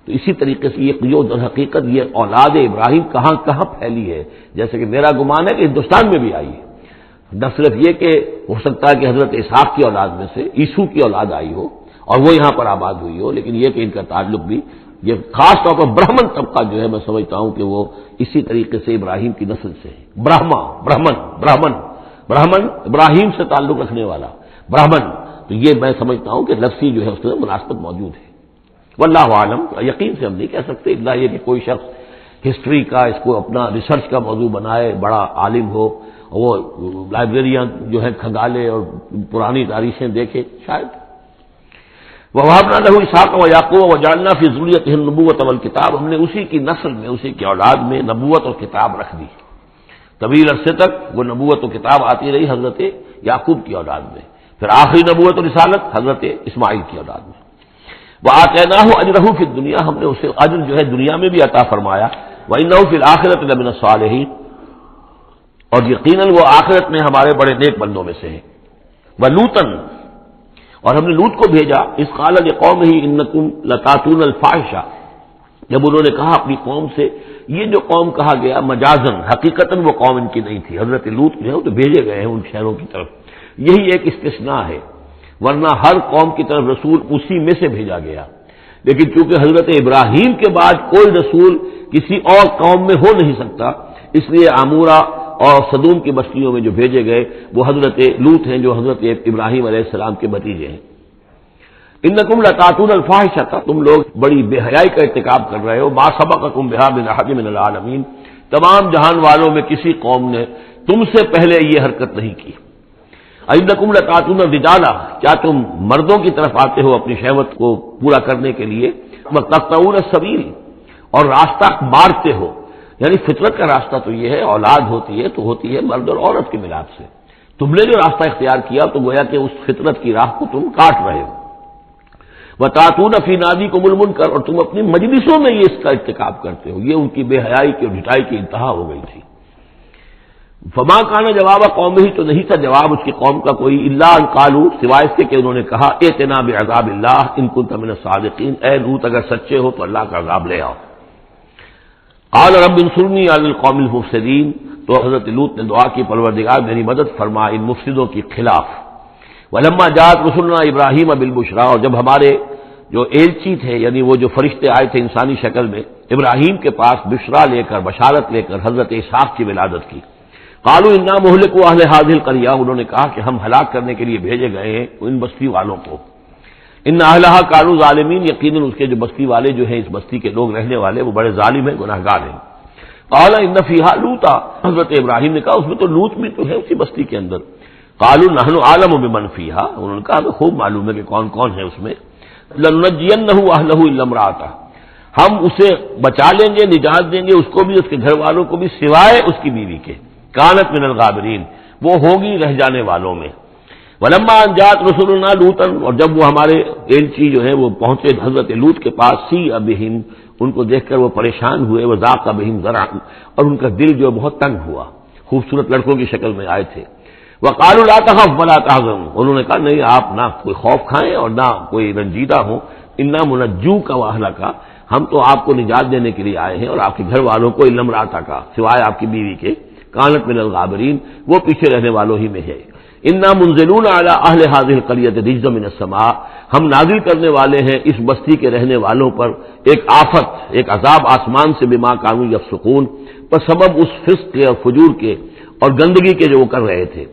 تو اسی طریقے سے یہ در حقیقت یہ اولاد ابراہیم کہاں کہاں پھیلی ہے. جیسے کہ میرا گمان ہے کہ ہندوستان میں بھی آئی ہے. نہ صرف یہ کہ ہو سکتا ہے کہ حضرت اسحاق کی اولاد میں سے عیسو کی اولاد آئی ہو اور وہ یہاں پر آباد ہوئی ہو، لیکن یہ کہ ان کا تعلق بھی یہ خاص طور پر برہمن طبقہ جو ہے، میں سمجھتا ہوں کہ وہ اسی طریقے سے ابراہیم کی نسل سے ہے. برہمن ابراہیم سے تعلق رکھنے والا برہمن، تو یہ میں سمجھتا ہوں کہ لفظی جو ہے اس میں مناسبت موجود ہے. واللہ عالم، یقین سے ہم نہیں کہہ سکتے الا یہ کہ کوئی شخص ہسٹری کا اس کو اپنا ریسرچ کا موضوع بنائے، بڑا عالم ہو، وہ لائبریریاں جو ہے کھنگالے اور پرانی تاریخیں دیکھے، شاید. وَوَهَبْنَا لَهُ إِسْحَاقَ وَيَعْقُوبَ وَجَعَلْنَا فِي ذُرِّيَّتِهِ النُّبُوَّةَ وَالْكِتَابَ، ہم نے اسی کی نسل میں، اسی کی اولاد میں نبوت اور کتاب رکھ دی. طویل عرصے تک وہ نبوت و کتاب آتی رہی حضرت یعقوب کی اولاد میں، پھر آخری نبوت و رسالت حضرت اسماعیل کی اولاد میں. وَآتَيْنَاهُ أَجْرَهُ فِي الدُّنْيَا، ہم نے اسے اجر جو ہے دنیا میں بھی عطا فرمایا. وَإِنَّهُ فِي الْآخِرَةِ لَمِنَ الصَّالِحِينَ، اور یقیناً وہ آخرت میں ہمارے بڑے نیک بندوں میں سے ہیں. وَلُوطًا، اور ہم نے لوط کو بھیجا. اِذْ قَالَ لِقَوْمِهِ إِنَّكُمْ لَتَأْتُونَ الْفَاحِشَةَ، جب انہوں نے کہا اپنی قوم سے، یہ جو قوم کہا گیا مجازن، حقیقتاً وہ قوم ان کی نہیں تھی. حضرت لوط جو ہے وہ تو بھیجے گئے ہیں ان شہروں کی طرف، یہی ایک استثناء ہے، ورنہ ہر قوم کی طرف رسول اسی میں سے بھیجا گیا. لیکن چونکہ حضرت ابراہیم کے بعد کوئی رسول کسی اور قوم میں ہو نہیں سکتا، اس لیے عمورہ اور صدوم کی بستیوں میں جو بھیجے گئے وہ حضرت لوط ہیں، جو حضرت ابراہیم علیہ السلام کے بھتیجے ہیں. انکم لتاتون الفاحشۃ، تم لوگ بڑی بے حیائی کا ارتکاب کر رہے ہو. ما سبقکم بہا من احد من العالمین، تمام جہان والوں میں کسی قوم نے تم سے پہلے یہ حرکت نہیں کی. انکم لتاتون الرجال، کیا تم مردوں کی طرف آتے ہو اپنی شہوت کو پورا کرنے کے لیے. وتقطعون السبیل، اور راستہ مارتے ہو. یعنی فطرت کا راستہ تو یہ ہے، اولاد ہوتی ہے تو ہوتی ہے مرد اور عورت کے ملاپ سے. تم نے جو راستہ اختیار کیا تو گویا کہ اس فطرت کی راہ کو تم کاٹ رہے ہو. وَتَأْتُونَ فِي نَادِيكُمُ الْمُنكَرَ، اور تم اپنی مجلسوں میں یہ اس کا ارتکاب کرتے ہو. یہ ان کی بے حیائی کی اور ڈھٹائی کی انتہا ہو گئی تھی. فما کان جواب قوم ہی، تو نہیں تھا جواب اس کی قوم کا کوئی، الا ان قالوا، سوائے اس کے کہ انہوں نے کہا ائتنا بعذاب اللہ ان كنت من الصادقین، اے لوط اگر سچے ہو تو اللہ کا عذاب لے آؤ. قال رب انصرنی علی القوم المفسدین، تو حضرت لوط نے دعا کی پروردگار میری مدد فرما ان مفسدوں کے خلاف. ولما جاءت رسلنا ابراہیم بالبشرا، اور جب ہمارے جو ایلچی تھے یعنی وہ جو فرشتے آئے تھے انسانی شکل میں ابراہیم کے پاس بشرا لے کر، بشارت لے کر حضرت اسحاق کی ولادت کی. قالوا انا مہلکو اہل هذه القرية، انہوں نے کہا کہ ہم ہلاک کرنے کے لیے بھیجے گئے ہیں ان بستی والوں کو. ان اہلها كانوا ظالمین، یقیناً اس کے جو بستی والے جو ہیں، اس بستی کے لوگ رہنے والے وہ بڑے ظالم ہیں، گناہگار ہیں. قال ان فيها لوطا، حضرت ابراہیم نے کہا اس میں تو لوط بھی تو ہے اسی بستی کے اندر. قالوا نحن اعلم بمن فيها، انہوں نے کہا ہمیں خوب معلوم ہے کہ کون کون ہے اس میں. لننجینه واهله الا امراته، ہم اسے بچا لیں گے، نجات دیں گے اس کو بھی، اس کے گھر والوں کو بھی، سوائے اس کی بیوی کے. کانت من الغابرین، وہ ہوگی رہ جانے والوں میں. ولما ان جاءت رسلنا لوطا، اور جب وہ ہمارے ایلچی جو ہے وہ پہنچے حضرت لوط کے پاس، سیء بہم، ان کو دیکھ کر وہ پریشان ہوئے. وضاق بہم ذرعا، اور ان کا دل جو بہت تنگ ہوا. خوبصورت لڑکوں کی شکل میں آئے تھے. وقالوا لا تخف ولا تحزن، انہوں نے کہا نہیں آپ نہ کوئی خوف کھائیں اور نہ کوئی رنجیدہ ہوں. انا منجوک واہلک، ہم تو آپ کو نجات دینے کے لیے آئے ہیں اور آپ کے گھر والوں کو، الا امراتک، سوائے آپ کی بیوی کے. کانت من الغابرین، وہ پیچھے رہنے والوں ہی میں ہے. انا منزلون علی اہل هذه القرية رجزا من السماء، ہم نازل کرنے والے ہیں اس بستی کے رہنے والوں پر ایک آفت، ایک عذاب آسمان سے، بما كانوا يفسقون، پر سبب اس فسق کے اور فجور کے اور گندگی کے جو وہ کر رہے تھے.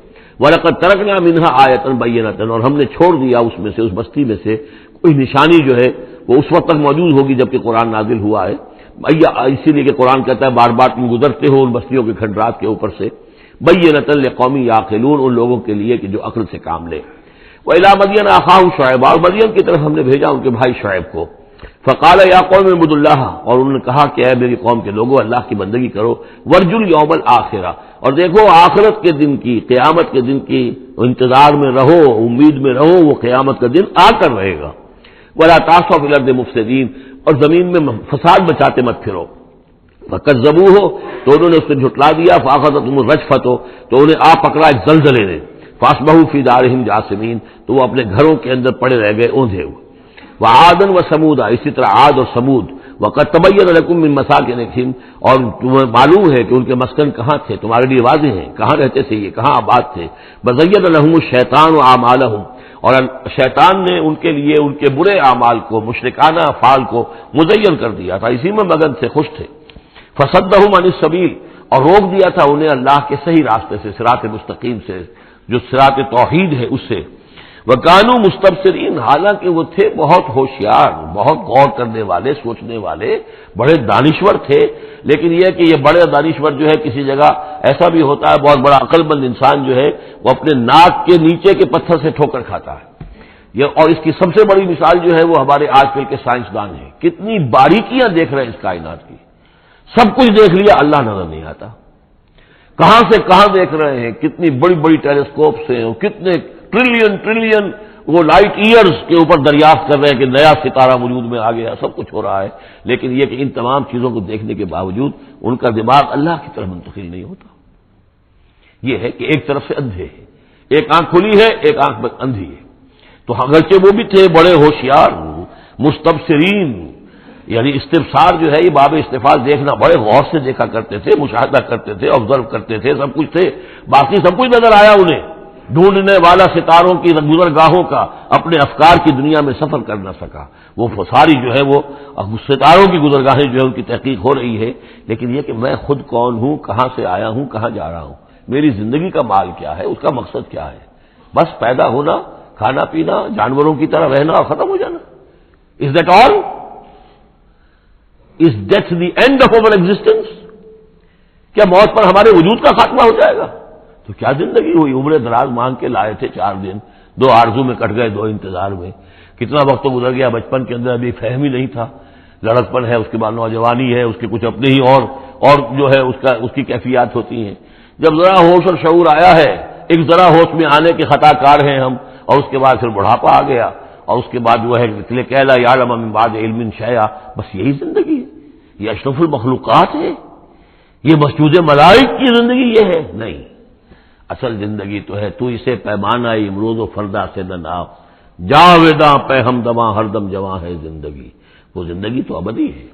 وَلَقَدْ تَرَكْنَا مِنْهَا آيَةً بَيِّنَةً، اور ہم نے چھوڑ دیا اس میں سے، اس بستی میں سے کوئی نشانی جو ہے وہ اس وقت تک موجود ہوگی جب کہ قرآن نازل ہوا ہے. اسی لیے کہ قرآن کہتا ہے بار بار تم گزرتے ہو ان بستیوں کے کھنڈرات کے اوپر سے. بَيِّنَةً لِقَوْمٍ يَعْقِلُونَ، ان لوگوں کے لیے کہ جو عقل سے کام لے. وَإِلَىٰ مَدْيَنَ أَخَاهُمْ شُعَيْبًا، اور مدین کی طرف ہم نے بھیجا ان کے بھائی شعیب کو. فقال یا قوم اعبدوا اللہ، اور انہوں نے کہا کہ اے میری قوم کے لوگوں اللہ کی بندگی کرو. وارجوا اليوم الآخرہ، اور دیکھو آخرت کے دن کی، قیامت کے دن کی انتظار میں رہو، امید میں رہو، وہ قیامت کا دن آ کر رہے گا. ولا تعثوا فی الارض مفسدین، اور زمین میں فساد بچاتے مت پھرو. فکذبوہ، تو انہوں نے اس سے جھٹلا دیا. فاخذتہم الرجفۃ، تو انہیں آ پکڑا ایک زلزلے نے. فاصبحوا فی دارہم جاثمین، تو وہ اپنے گھروں کے اندر پڑے رہ گئے اوندھے ہوئے. وعادا وثمودا، اسی طرح عاد اور ثمود. وقد تبین لکم من مساکنہم، اور تمہیں معلوم ہے کہ ان کے مسکن کہاں تھے، تمہارے لیے واضح ہیں کہاں رہتے تھے یہ، کہاں آباد تھے. وزین لہم الشیطان اعمالہم، اور شیطان نے ان کے لیے ان کے برے اعمال کو، مشرکانہ افعال کو مزین کر دیا تھا، اسی میں مگن سے خوش تھے. فصدہم عن السبیل، اور روک دیا تھا انہیں اللہ کے صحیح راستے سے، صراط مستقیم سے، جو صراط توحید ہے اس سے. وَكَانُوا مُسْتَبْصِرِينَ، حالانکہ وہ تھے بہت ہوشیار، بہت غور کرنے والے، سوچنے والے، بڑے دانشور تھے. لیکن یہ کہ یہ بڑے دانشور جو ہے کسی جگہ ایسا بھی ہوتا ہے، بہت بڑا عقل مند انسان جو ہے وہ اپنے ناک کے نیچے کے پتھر سے ٹھوکر کھاتا ہے. اور اس کی سب سے بڑی مثال جو ہے وہ ہمارے آج کل کے سائنسدان ہیں، کتنی باریکیاں دیکھ رہے ہیں اس کائنات کی، سب کچھ دیکھ لیا، اللہ نظر نہیں آتا، کہاں سے کہاں دیکھ رہے ہیں، کتنی بڑی بڑی ٹیلیسکوپس ہیں، اور کتنے ٹریلین وہ لائٹ ایئرز کے اوپر دریافت کر رہے ہیں کہ نیا ستارہ وجود میں آ گیا، سب کچھ ہو رہا ہے، لیکن یہ کہ ان تمام چیزوں کو دیکھنے کے باوجود ان کا دماغ اللہ کی طرف منتقل نہیں ہوتا۔ یہ ہے کہ ایک طرف سے اندھے ہیں، ایک آنکھ کھلی ہے، ایک آنکھ اندھی ہے۔ تو اگرچہ وہ بھی تھے بڑے ہوشیار، مستبصرین، یعنی استبصار جو ہے یہ باب استفال، دیکھنا، بڑے غور سے دیکھا کرتے تھے، مشاہدہ کرتے تھے، آبزرو کرتے تھے، سب کچھ تھے، باقی سب کچھ نظر آیا انہیں، ڈھونڈنے والا ستاروں کی گزرگاہوں کا اپنے افکار کی دنیا میں سفر کر نہ سکا، وہ ساری جو ہے وہ ستاروں کی گزرگاہیں جو ہے ان کی تحقیق ہو رہی ہے، لیکن یہ کہ میں خود کون ہوں، کہاں سے آیا ہوں، کہاں جا رہا ہوں، میری زندگی کا مال کیا ہے، اس کا مقصد کیا ہے، بس پیدا ہونا، کھانا پینا، جانوروں کی طرح رہنا اور ختم ہو جانا۔ Is that all? Is death the end of over existence? کیا موت پر ہمارے وجود کا خاتمہ ہو جائے گا؟ تو کیا زندگی ہوئی؟ عمر دراز مانگ کے لائے تھے 4 دن، 2 آرزو میں کٹ گئے، 2 انتظار میں، کتنا وقت تو گزر گیا، بچپن کے اندر ابھی فہم ہی نہیں تھا، لڑکپن ہے، اس کے بعد نوجوانی ہے، اس کے کچھ اپنے ہی اور جو ہے اس کی کیفیات ہوتی ہیں، جب ذرا ہوش اور شعور آیا ہے، ایک ذرا ہوش میں آنے کے خطا کار ہیں ہم، اور اس کے بعد پھر بڑھاپا آ گیا، اور اس کے بعد جو ہے کہلا یعلم من بعد علم شیئا، بس یہی زندگی ہے؟ یہ اشرف المخلوقات ہے؟ یہ مسجود ملائک کی زندگی یہ ہے؟ نہیں، اصل زندگی تو ہے تو اسے پیمانہ امروز و فردا سے نہ ناپ، جاویداں پہ ہم دماں ہر دم جواں ہے زندگی، وہ زندگی تو ابدی ہے۔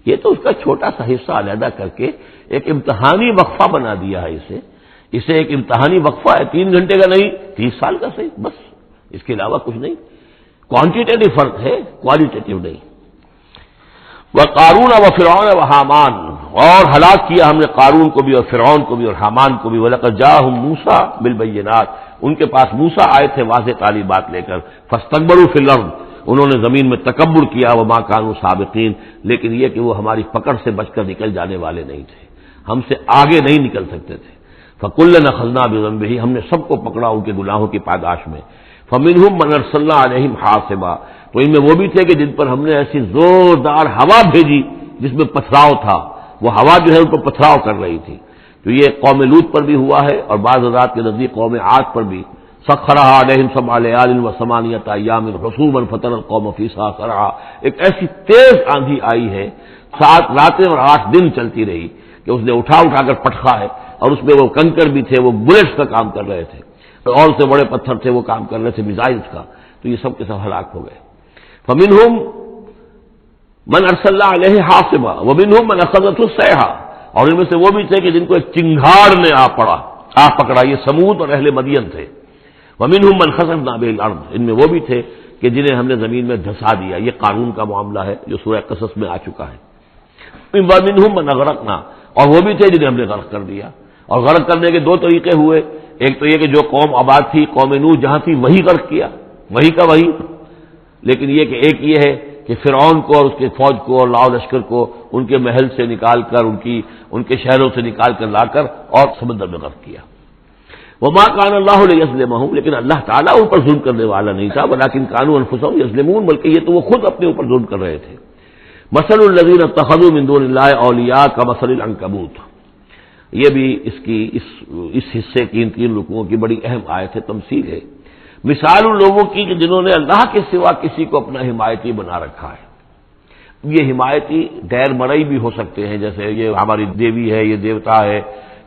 یہ تو اس کا چھوٹا سا حصہ علیحدہ کر کے ایک امتحانی وقفہ بنا دیا ہے، اسے ایک امتحانی وقفہ ہے، 3 گھنٹے کا نہیں، 30 سال کا صحیح، بس اس کے علاوہ کچھ نہیں، کوانٹیٹیو فرق ہے، کوالیٹیٹیو نہیں۔ وقارون وفرعون وحامان، اور ہلاک کیا ہم نے قارون کو بھی اور فرعون کو بھی اور حامان کو بھی، وَلَقَدْ جَاءَهُم مُوسَىٰ بِالْبَيِّنَاتِ، ان کے پاس موسیٰ آئے تھے واضح تعلیمات لے کر، فَاسْتَكْبَرُوا فِي الْأَرْضِ، انہوں نے زمین میں تکبر کیا، وَمَا كَانُوا سَابِقِينَ، لیکن یہ کہ وہ ہماری پکڑ سے بچ کر نکل جانے والے نہیں تھے، ہم سے آگے نہیں نکل سکتے تھے۔ فَكُلًّا أَخَذْنَا بِذَنبِهِ، ہم نے سب کو پکڑا ان کے گناہوں کی پاداش میں۔ فَمِنْهُم مَّنْ أَرْسَلْنَا عَلَيْهِمْ حَاصِبًا، تو ان میں وہ بھی تھے کہ جن پر ہم نے ایسی زوردار ہوا بھیجی جس میں پتھراؤ تھا، وہ ہوا جو ہے ان کو پتھراؤ کر رہی تھی، تو یہ قوم لوط پر بھی ہوا ہے، اور بعض حضرات کے نزدیک قوم عاد پر بھی۔ سخرها علیہم 7 لیال و8 ایام حسوما فترى القوم فیہا صرعا، ایک ایسی تیز آندھی آئی ہے، 7 راتیں اور 8 دن چلتی رہی کہ اس نے اٹھا کر پٹخا ہے، اور اس میں وہ کنکر بھی تھے، وہ بلٹس کا کام کر رہے تھے، اور سے بڑے پتھر تھے وہ کام کر رہے تھے، میزائلز کا، تو یہ سب کے سب ہلاک ہو گئے۔ فمنہم من ارسلنا علیہ حاصبا ومنہم من اخذته الصیحہ، اور ان میں سے وہ بھی تھے کہ جن کو ایک چنگھاڑ نے آ پکڑا، یہ سمود اور اہل مدین تھے۔ ومنہم من خسفنا به الارض، ان میں وہ بھی تھے کہ جنہیں ہم نے زمین میں دھسا دیا، یہ قارون کا معاملہ ہے جو سورہ قصص میں آ چکا ہے۔ ومنہم من اغرقنا، اور وہ بھی تھے جنہیں ہم نے غرق کر دیا، اور غرق کرنے کے 2 طریقے ہوئے، ایک تو یہ کہ جو قوم آباد تھی، قوم نوح جہاں تھی وہی غرق کیا، وہی کا وہی، لیکن یہ کہ ایک یہ ہے کہ فرعون کو اور اس کے فوج کو اور لاؤ لشکر کو ان کے محل سے نکال کر، ان کے شہروں سے نکال کر لا کر اور سمندر میں غرق کیا۔ وما كان الله ليظلمهم، لیکن اللہ تعالیٰ ان پر ظلم کرنے والا نہیں تھا، ولكن كانوا انفسهم يظلمون، بلکہ یہ تو وہ خود اپنے اوپر ظلم کر رہے تھے۔ مثل الذين اتخذوا من دون الله اولیاء كمثل العنكبوت، یہ بھی اس حصے کی ان 3 رکوعوں کی بڑی اہم آیت ہے، تمثیل ہے، مثال ان لوگوں کی کہ جنہوں نے اللہ کے سوا کسی کو اپنا حمایتی بنا رکھا ہے۔ یہ حمایتی غیر مرئی بھی ہو سکتے ہیں، جیسے یہ ہماری دیوی ہے، یہ دیوتا ہے،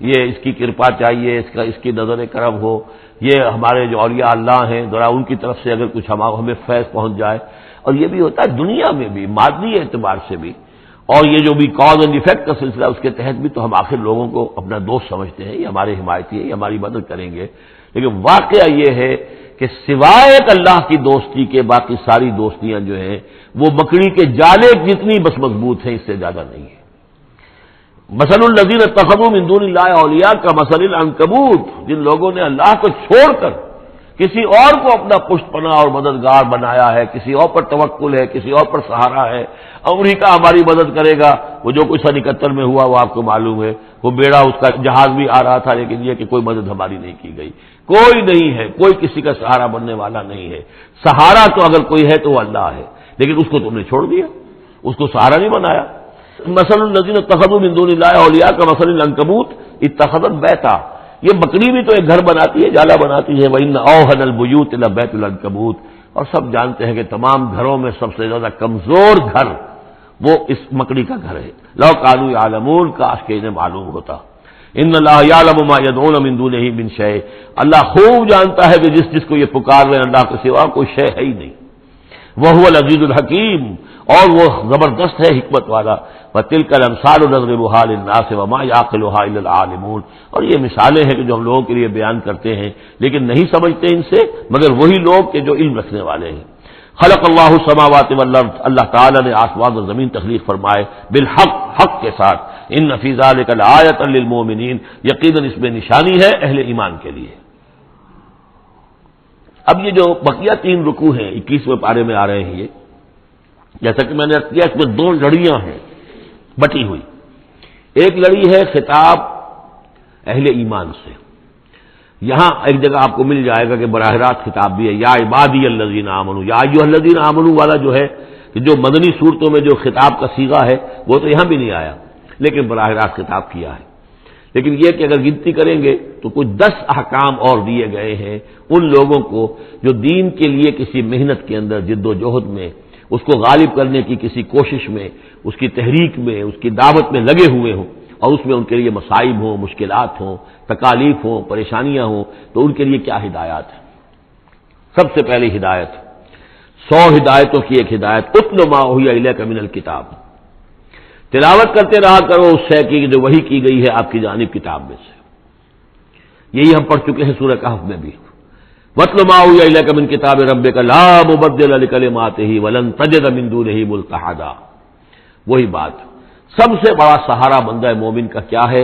یہ اس کی کرپا چاہیے، اس کی نظر کرم ہو، یہ ہمارے جو اولیاء اللہ ہیں، ذرا ان کی طرف سے اگر کچھ ہمیں فیض پہنچ جائے۔ اور یہ بھی ہوتا ہے دنیا میں بھی، مادی اعتبار سے بھی، اور یہ جو بھی کاز اینڈ ایفیکٹ کا سلسلہ اس کے تحت بھی، تو ہم آخر لوگوں کو اپنا دوست سمجھتے ہیں، یہ ہمارے حمایتی ہے، یہ ہماری مدد کریں گے، لیکن واقعہ یہ ہے کہ سوائے ایک اللہ کی دوستی کے باقی ساری دوستیاں جو ہیں وہ مکڑی کے جالے جتنی بس مضبوط ہیں، اس سے زیادہ نہیں ہے۔ مثل الذین اتخذوا من دون اللہ اولیاء کا مثل العنکبوت، جن لوگوں نے اللہ کو چھوڑ کر کسی اور کو اپنا پشت پناہ اور مددگار بنایا ہے، کسی اور پر توکل ہے، کسی اور پر سہارا ہے، امریکہ ہماری مدد کرے گا۔ وہ جو کچھ 71 میں ہوا وہ آپ کو معلوم ہے، وہ بیڑا اس کا جہاز بھی آ رہا تھا، لیکن یہ کہ کوئی مدد ہماری نہیں کی گئی، کوئی نہیں ہے، کوئی کسی کا سہارا بننے والا نہیں ہے۔ سہارا تو اگر کوئی ہے تو وہ اللہ ہے، لیکن اس کو تم نے چھوڑ دیا، اس کو سہارا نہیں بنایا۔ مثل الذین اتخذوا من دون اللہ اولیاء کمثل العنکبوت اتخذت بیتا، یہ بکری بھی تو ایک گھر بناتی ہے، جالا بناتی ہے، وَإِنَّ أَوْهَنَ الْبُيُوتِ لَبَيْتُ الْعَنكَبُوتِ، اور سب جانتے ہیں کہ تمام گھروں میں سب سے زیادہ کمزور گھر وہ اس مکڑی کا گھر ہے۔ لَوْ كَانُوا يَعْلَمُونَ، کاش کہ انہیں معلوم ہوتا۔ ان اللہ یعلم ما يدعون من دونه من شيء، اللہ خوب جانتا ہے کہ جس کو یہ پکار رہے ہیں اللہ کے سوا کوئی شے ہے ہی نہیں۔ وهو العزیز الحکیم، اور وہ زبردست ہے حکمت والا۔ وَتِلْكَ الْأَمْثَالُ نَضْرِبُهَا لِلنَّاسِ وَمَا يَعْقِلُهَا إِلَّا الْعَالِمُونَ، اور یہ مثالیں ہیں کہ جو ہم لوگوں کے لیے بیان کرتے ہیں لیکن نہیں سمجھتے ان سے مگر وہی لوگ کہ جو علم رکھنے والے ہیں۔ خلق اللہ السماوات والارض، اللہ تعالیٰ نے آسمان و زمین تخلیق فرمائے بالحق، حق کے ساتھ۔ ان فی ذلک لآیۃ للمؤمنین، یقیناً اس میں نشانی ہے اہل ایمان کے لیے۔ اب یہ جو بقیہ 3 رکوع ہیں 21ویں پارے میں آ رہے ہیں، یہ جیسا کہ میں نے کیا اس میں 2 لڑیاں ہیں بٹی ہوئی۔ ایک لڑی ہے خطاب اہل ایمان سے، یہاں ایک جگہ آپ کو مل جائے گا کہ براہ راست خطاب بھی ہے، یا عبادی الذین آمنوا، یا ایھا الذین آمنوا والا جو ہے کہ جو مدنی صورتوں میں جو خطاب کا صیغہ ہے وہ تو یہاں بھی نہیں آیا، لیکن براہ راست خطاب کیا ہے۔ لیکن یہ کہ اگر گنتی کریں گے تو کچھ 10 احکام اور دیے گئے ہیں ان لوگوں کو جو دین کے لیے کسی محنت کے اندر جد و جہد میں، اس کو غالب کرنے کی کسی کوشش میں، اس کی تحریک میں، اس کی دعوت میں لگے ہوئے ہوں، اور اس میں ان کے لیے مصائب ہوں، مشکلات ہوں، تکالیف ہوں، پریشانیاں ہوں، تو ان کے لیے کیا ہدایات ہے۔ سب سے پہلی ہدایت 100 ہدایتوں کی ایک ہدایت، اتل ما اوحی الیک من الکتاب، تلاوت کرتے رہا کرو اس شے کی جو وحی کی گئی ہے آپ کی جانب کتاب میں سے۔ یہی ہم پڑھ چکے ہیں سورہ کہف میں بھی، وَاتْلُ مَا أُوحِیَ إِلَيْكَ مِن كِتَابِ رَبِّكَ لَا مُبَدِّلَ لِكَلِمَاتِهِ وَلَن تَجِدَ مِن دُونِهِ مُلْتَحَدًا۔ وہی بات، سب سے بڑا سہارا بندہ مومن کا کیا ہے؟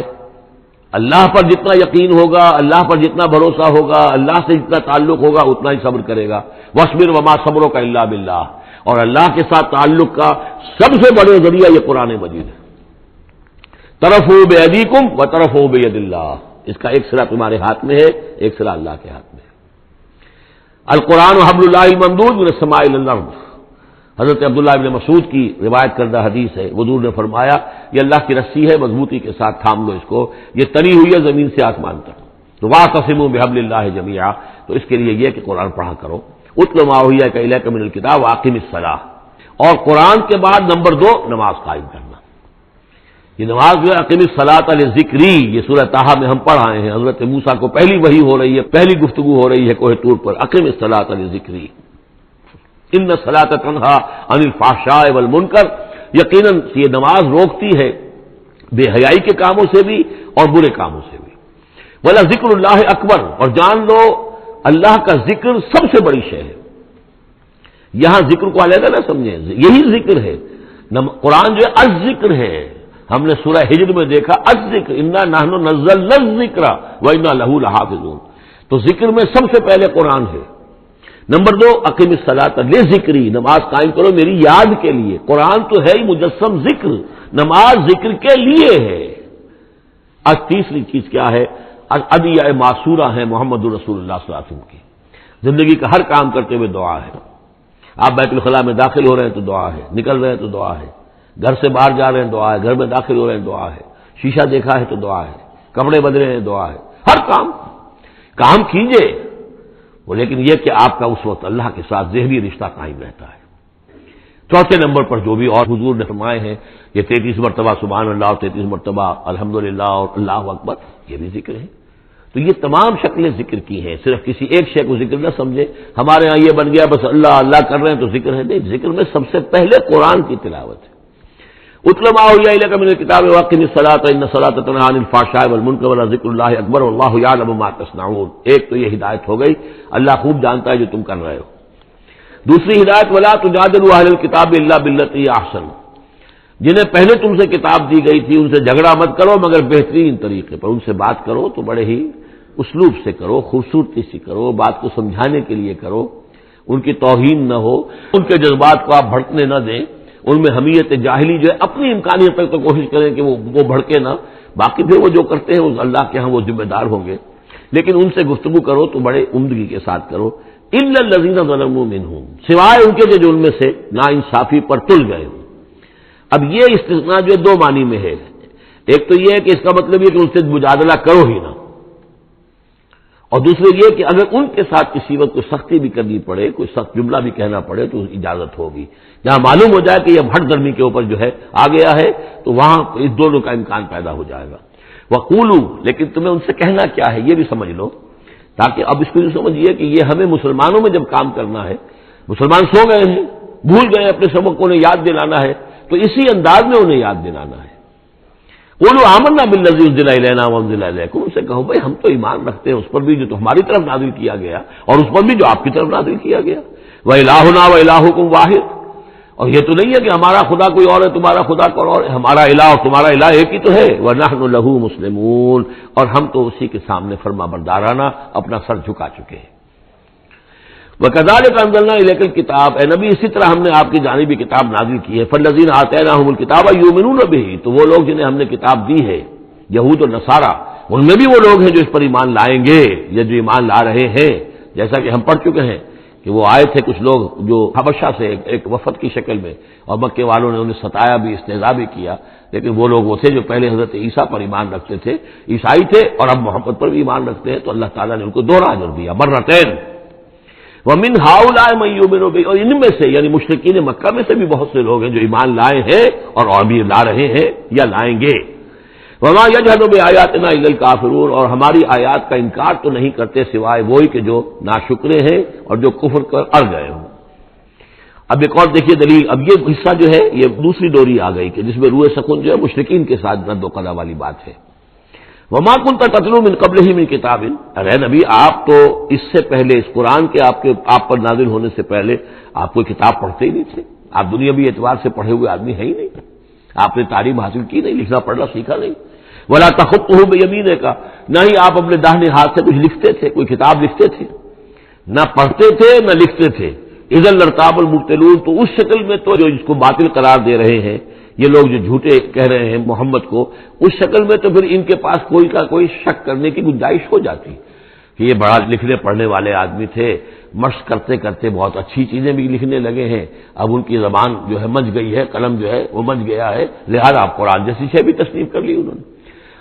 اللہ پر جتنا یقین ہوگا، اللہ پر جتنا بھروسہ ہوگا، اللہ سے جتنا تعلق ہوگا اتنا ہی صبر کرے گا۔ وَاصْبِرْ وَمَا صَبْرُكَ إِلَّا بِاللَّهِ، اور اللہ کے ساتھ تعلق کا سب سے بڑے ذریعہ یہ قرآن مجید ہے۔ طرفوا بِأَيْدِيكُمْ وَطَرَفُوا بِيَدِ اللَّهِ، اس کا ایک سرا تمہارے ہاتھ میں ہے، ایک سرا اللہ کے ہاتھ میں ہے۔ القرآن حبل اللہ الممدود من السماء إلى الأرض، حضرت عبداللہ ابن مسعود کی روایت کردہ حدیث ہے، حضور نے فرمایا یہ اللہ کی رسی ہے، مضبوطی کے ساتھ تھام لو اس کو، یہ تنی ہوئی ہے زمین سے آسمان تک۔ تو واعتصموا بحبل اللہ جمیعا، تو اس کے لیے یہ کہ قرآن پڑھا کرو۔ اتل ما اوحی الیک من الکتاب واقم الصلاۃ، اور قرآن کے بعد نمبر 2 نماز قائم کرنا۔ یہ نماز جو ہے اقیم الصلاۃ لذکری، یہ سورہ طٰہٰ میں ہم پڑھ آئے ہیں، حضرت موسیٰ کو پہلی وحی ہو رہی ہے، پہلی گفتگو ہو رہی ہے کوہ طور پر، اقیم الصلاۃ لذکری ان الصلاۃ تنہی عن الفحشاء والمنکر، یقیناً یہ نماز روکتی ہے بے حیائی کے کاموں سے بھی اور برے کاموں سے بھی۔ وَلَذِکْرُ اللَّہِ اکبر، اور جان لو اللہ کا ذکر سب سے بڑی شے ہے۔ یہاں ذکر کو علیحدہ نہ سمجھیں، یہی ذکر ہے، قرآن جو ہے الذکر ہے۔ ہم نے سورہ ہجر میں دیکھا الذکر، انا نحن نزلنا الذکر وانا لہ لحافظون، تو ذکر میں سب سے پہلے قرآن ہے۔ نمبر 2 اقیم الصلاۃ لذکری، نماز قائم کرو میری یاد کے لیے۔ قرآن تو ہے ہی مجسم ذکر، نماز ذکر کے لیے ہے۔ آج تیسری چیز کیا ہے؟ ادعیہ معصورہ ہیں محمد رسول اللہ صلی اللہ علیہ وسلم کی، زندگی کا ہر کام کرتے ہوئے دعا ہے۔ آپ بیت الخلاء میں داخل ہو رہے ہیں تو دعا ہے، نکل رہے ہیں تو دعا ہے، گھر سے باہر جا رہے ہیں دعا ہے، گھر میں داخل ہو رہے ہیں دعا ہے، شیشہ دیکھا ہے تو دعا ہے، کپڑے بدلے ہیں دعا ہے، ہر کام کیجئے وہ، لیکن یہ کہ آپ کا اس وقت اللہ کے ساتھ ذہنی رشتہ قائم رہتا ہے۔ چوتھے نمبر پر جو بھی اور حضور نے فرمائے ہیں، یہ 33 مرتبہ سبحان اللہ، 33 مرتبہ الحمدللہ اور اللہ اکبر، یہ بھی ذکر ہے۔ تو یہ تمام شکلیں ذکر کی ہیں، صرف کسی ایک شے کو ذکر نہ سمجھے ہمارے ہاں یہ بن گیا بس اللہ اللہ کر رہے ہیں تو ذکر ہے، نہیں، ذکر میں سب سے پہلے قرآن کی تلاوت ہے۔ اتل ما اوحی الیک من الکتاب واقم الصلاۃ ان الصلاۃ تنہی عن الفحشاء والمنکر ولذکر اللہ اکبر واللہ یعلم ما تصنعون۔ ایک تو یہ ہدایت ہو گئی، اللہ خوب جانتا ہے جو تم کر رہے ہو۔ دوسری ہدایت ولا تجادلوا اہل الکتاب الا باللتی ہی احسن، جنہیں پہلے تم سے کتاب دی گئی تھی ان سے جھگڑا مت کرو مگر بہترین طریقے پر، ان سے بات کرو تو بڑے ہی اسلوب سے کرو، خوبصورتی سے کرو، بات کو سمجھانے کے لیے کرو، ان کی توہین نہ ہو، ان کے جذبات کو آپ بھڑکنے نہ دیں، ان میں حمیت جاہلی جو ہے اپنی امکانیت تک تو کوشش کریں کہ وہ بھڑکے نہ، باقی پھر وہ جو کرتے ہیں اس اللہ کے ہاں وہ ذمہ دار ہوں گے، لیکن ان سے گفتگو کرو تو بڑے عمدگی کے ساتھ کرو۔ الا الذین ظلموا منہم، سوائے ان کے جو ان میں سے ناانصافی پر تل گئے ہوں۔ اب یہ استثناء جو دو معنی میں ہے، ایک تو یہ ہے کہ اس کا مطلب یہ کہ ان سے مجادلہ کرو ہی نہ، اور دوسرے یہ کہ اگر ان کے ساتھ کسی وقت کوئی سختی بھی کرنی پڑے، کوئی سخت جملہ بھی کہنا پڑے تو اجازت ہوگی، جہاں معلوم ہو جائے کہ یہ ہٹ درمی کے اوپر جو ہے آ گیا ہے تو وہاں اس دونوں کا امکان پیدا ہو جائے گا۔ وَقُولُوا، لیکن تمہیں ان سے کہنا کیا ہے یہ بھی سمجھ لو، تاکہ اب اس کو یہ سمجھیے کہ یہ ہمیں مسلمانوں میں جب کام کرنا ہے، مسلمان سو گئے ہیں، بھول گئے اپنے سبق کو، انہیں یاد دلانا ہے تو اسی انداز میں انہیں یاد دلانا ہے۔ قولوا آمنا بالذی انزل الینا وانزل الیکم، ان سے کہو بھائی ہم تو ایمان رکھتے ہیں اس پر بھی جو تمہاری طرف نازل کیا گیا اور اس پر بھی جو آپ کی طرف نازل کیا گیا۔ وَإِلَٰهُنَا وَإِلَٰهُكُمْ واحد، اور یہ تو نہیں ہے کہ ہمارا خدا کوئی اور ہے تمہارا خدا کوئی اور ہے، ہمارا الہ اور تمہارا الہ ایک ہی تو ہے۔ وَنَحْنُ لَهُ مُسْلِمُونَ، اور ہم تو اسی کے سامنے فرما بردارانہ اپنا سر جھکا چکے ہیں۔ وَكَذَٰلِكَ أَنزَلْنَا إِلَيْكَ الْكِتَابَ، اے نبی اسی طرح ہم نے آپ کی جانب یہ کتاب نازل کی ہے۔ فَالَّذِينَ آتَيْنَاهُمُ الْكِتَابَ يُؤْمِنُونَ بِهِ، تو وہ لوگ جنہیں ہم نے کتاب دی ہے، یہود اور نصارہ، ان میں بھی وہ لوگ ہیں جو اس پر ایمان لائیں گے یا جو ایمان لا رہے ہیں، جیسا کہ ہم پڑھ چکے ہیں کہ وہ آئے تھے کچھ لوگ جو حبشہ سے ایک وفد کی شکل میں، اور مکے والوں نے انہیں ستایا بھی، استہزاء بھی کیا، لیکن وہ لوگ وہ تھے جو پہلے حضرت عیسیٰ پر ایمان رکھتے تھے، عیسائی تھے، اور اب محمد پر بھی ایمان رکھتے ہیں، تو اللہ تعالیٰ نے ان کو دوہرا اجر دیا، مرتين۔ وَمِنْ هَؤُلَاءِ مَن يُؤْمِنُ بِهِ، اور ان میں سے یعنی مشرکین مکہ میں سے بھی بہت سے لوگ ہیں جو ایمان لائے ہیں اور ابھی لا رہے ہیں یا لائیں گے۔ وَمَا يَجْحَدُ بِآيَاتِنَا إِلَّا الْكَافِرُونَ، اور ہماری آیات کا انکار تو نہیں کرتے سوائے وہی کہ جو ناشکرے ہیں اور جو کفر کر اڑ گئے ہوں۔ اب ایک اور دیکھیے دلیل، اب یہ حصہ جو ہے یہ دوسری ڈوری آ گئی کہ جس میں روح سکون جو ہے مشرکین کے ساتھ رد و قضا والی بات ہے۔ وَمَا كُنْتَ تَتْلُو مِن قَبْلِهِ مِن كِتَابٍ، ارے نبی آپ تو اس سے پہلے، اس قرآن کے آپ پر نازل ہونے سے پہلے آپ کوئی کتاب پڑھتے ہی نہیں تھے، آپ دنیاوی اعتبار سے پڑھے ہوئے آدمی ہیں ہی نہیں، آپ نے تعلیم حاصل کی نہیں، لکھنا پڑھنا سیکھا نہیں۔ وَلَا تَخُطُّهُ بِيَمِينِكَ، نہ ہی آپ اپنے داہنے ہاتھ سے کچھ لکھتے تھے، کوئی کتاب لکھتے تھے، نہ پڑھتے تھے نہ لکھتے تھے۔ اِذًا لَارْتَابَ الْمُبْطِلُونَ، تو اس شکل میں تو جو اس کو باطل قرار دے رہے ہیں یہ لوگ جو جھوٹے کہہ رہے ہیں محمد کو، اس شکل میں تو پھر ان کے پاس کوئی کا کوئی شک کرنے کی گنجائش ہو جاتی کہ یہ بڑا لکھنے پڑھنے والے آدمی تھے، مشق کرتے کرتے بہت اچھی چیزیں بھی لکھنے لگے ہیں، اب ان کی زبان جو ہے مچ گئی ہے، قلم جو ہے وہ مچ گیا ہے، لہذا آپ قرآن جیسی شے بھی تسلیم کر لی انہوں نے۔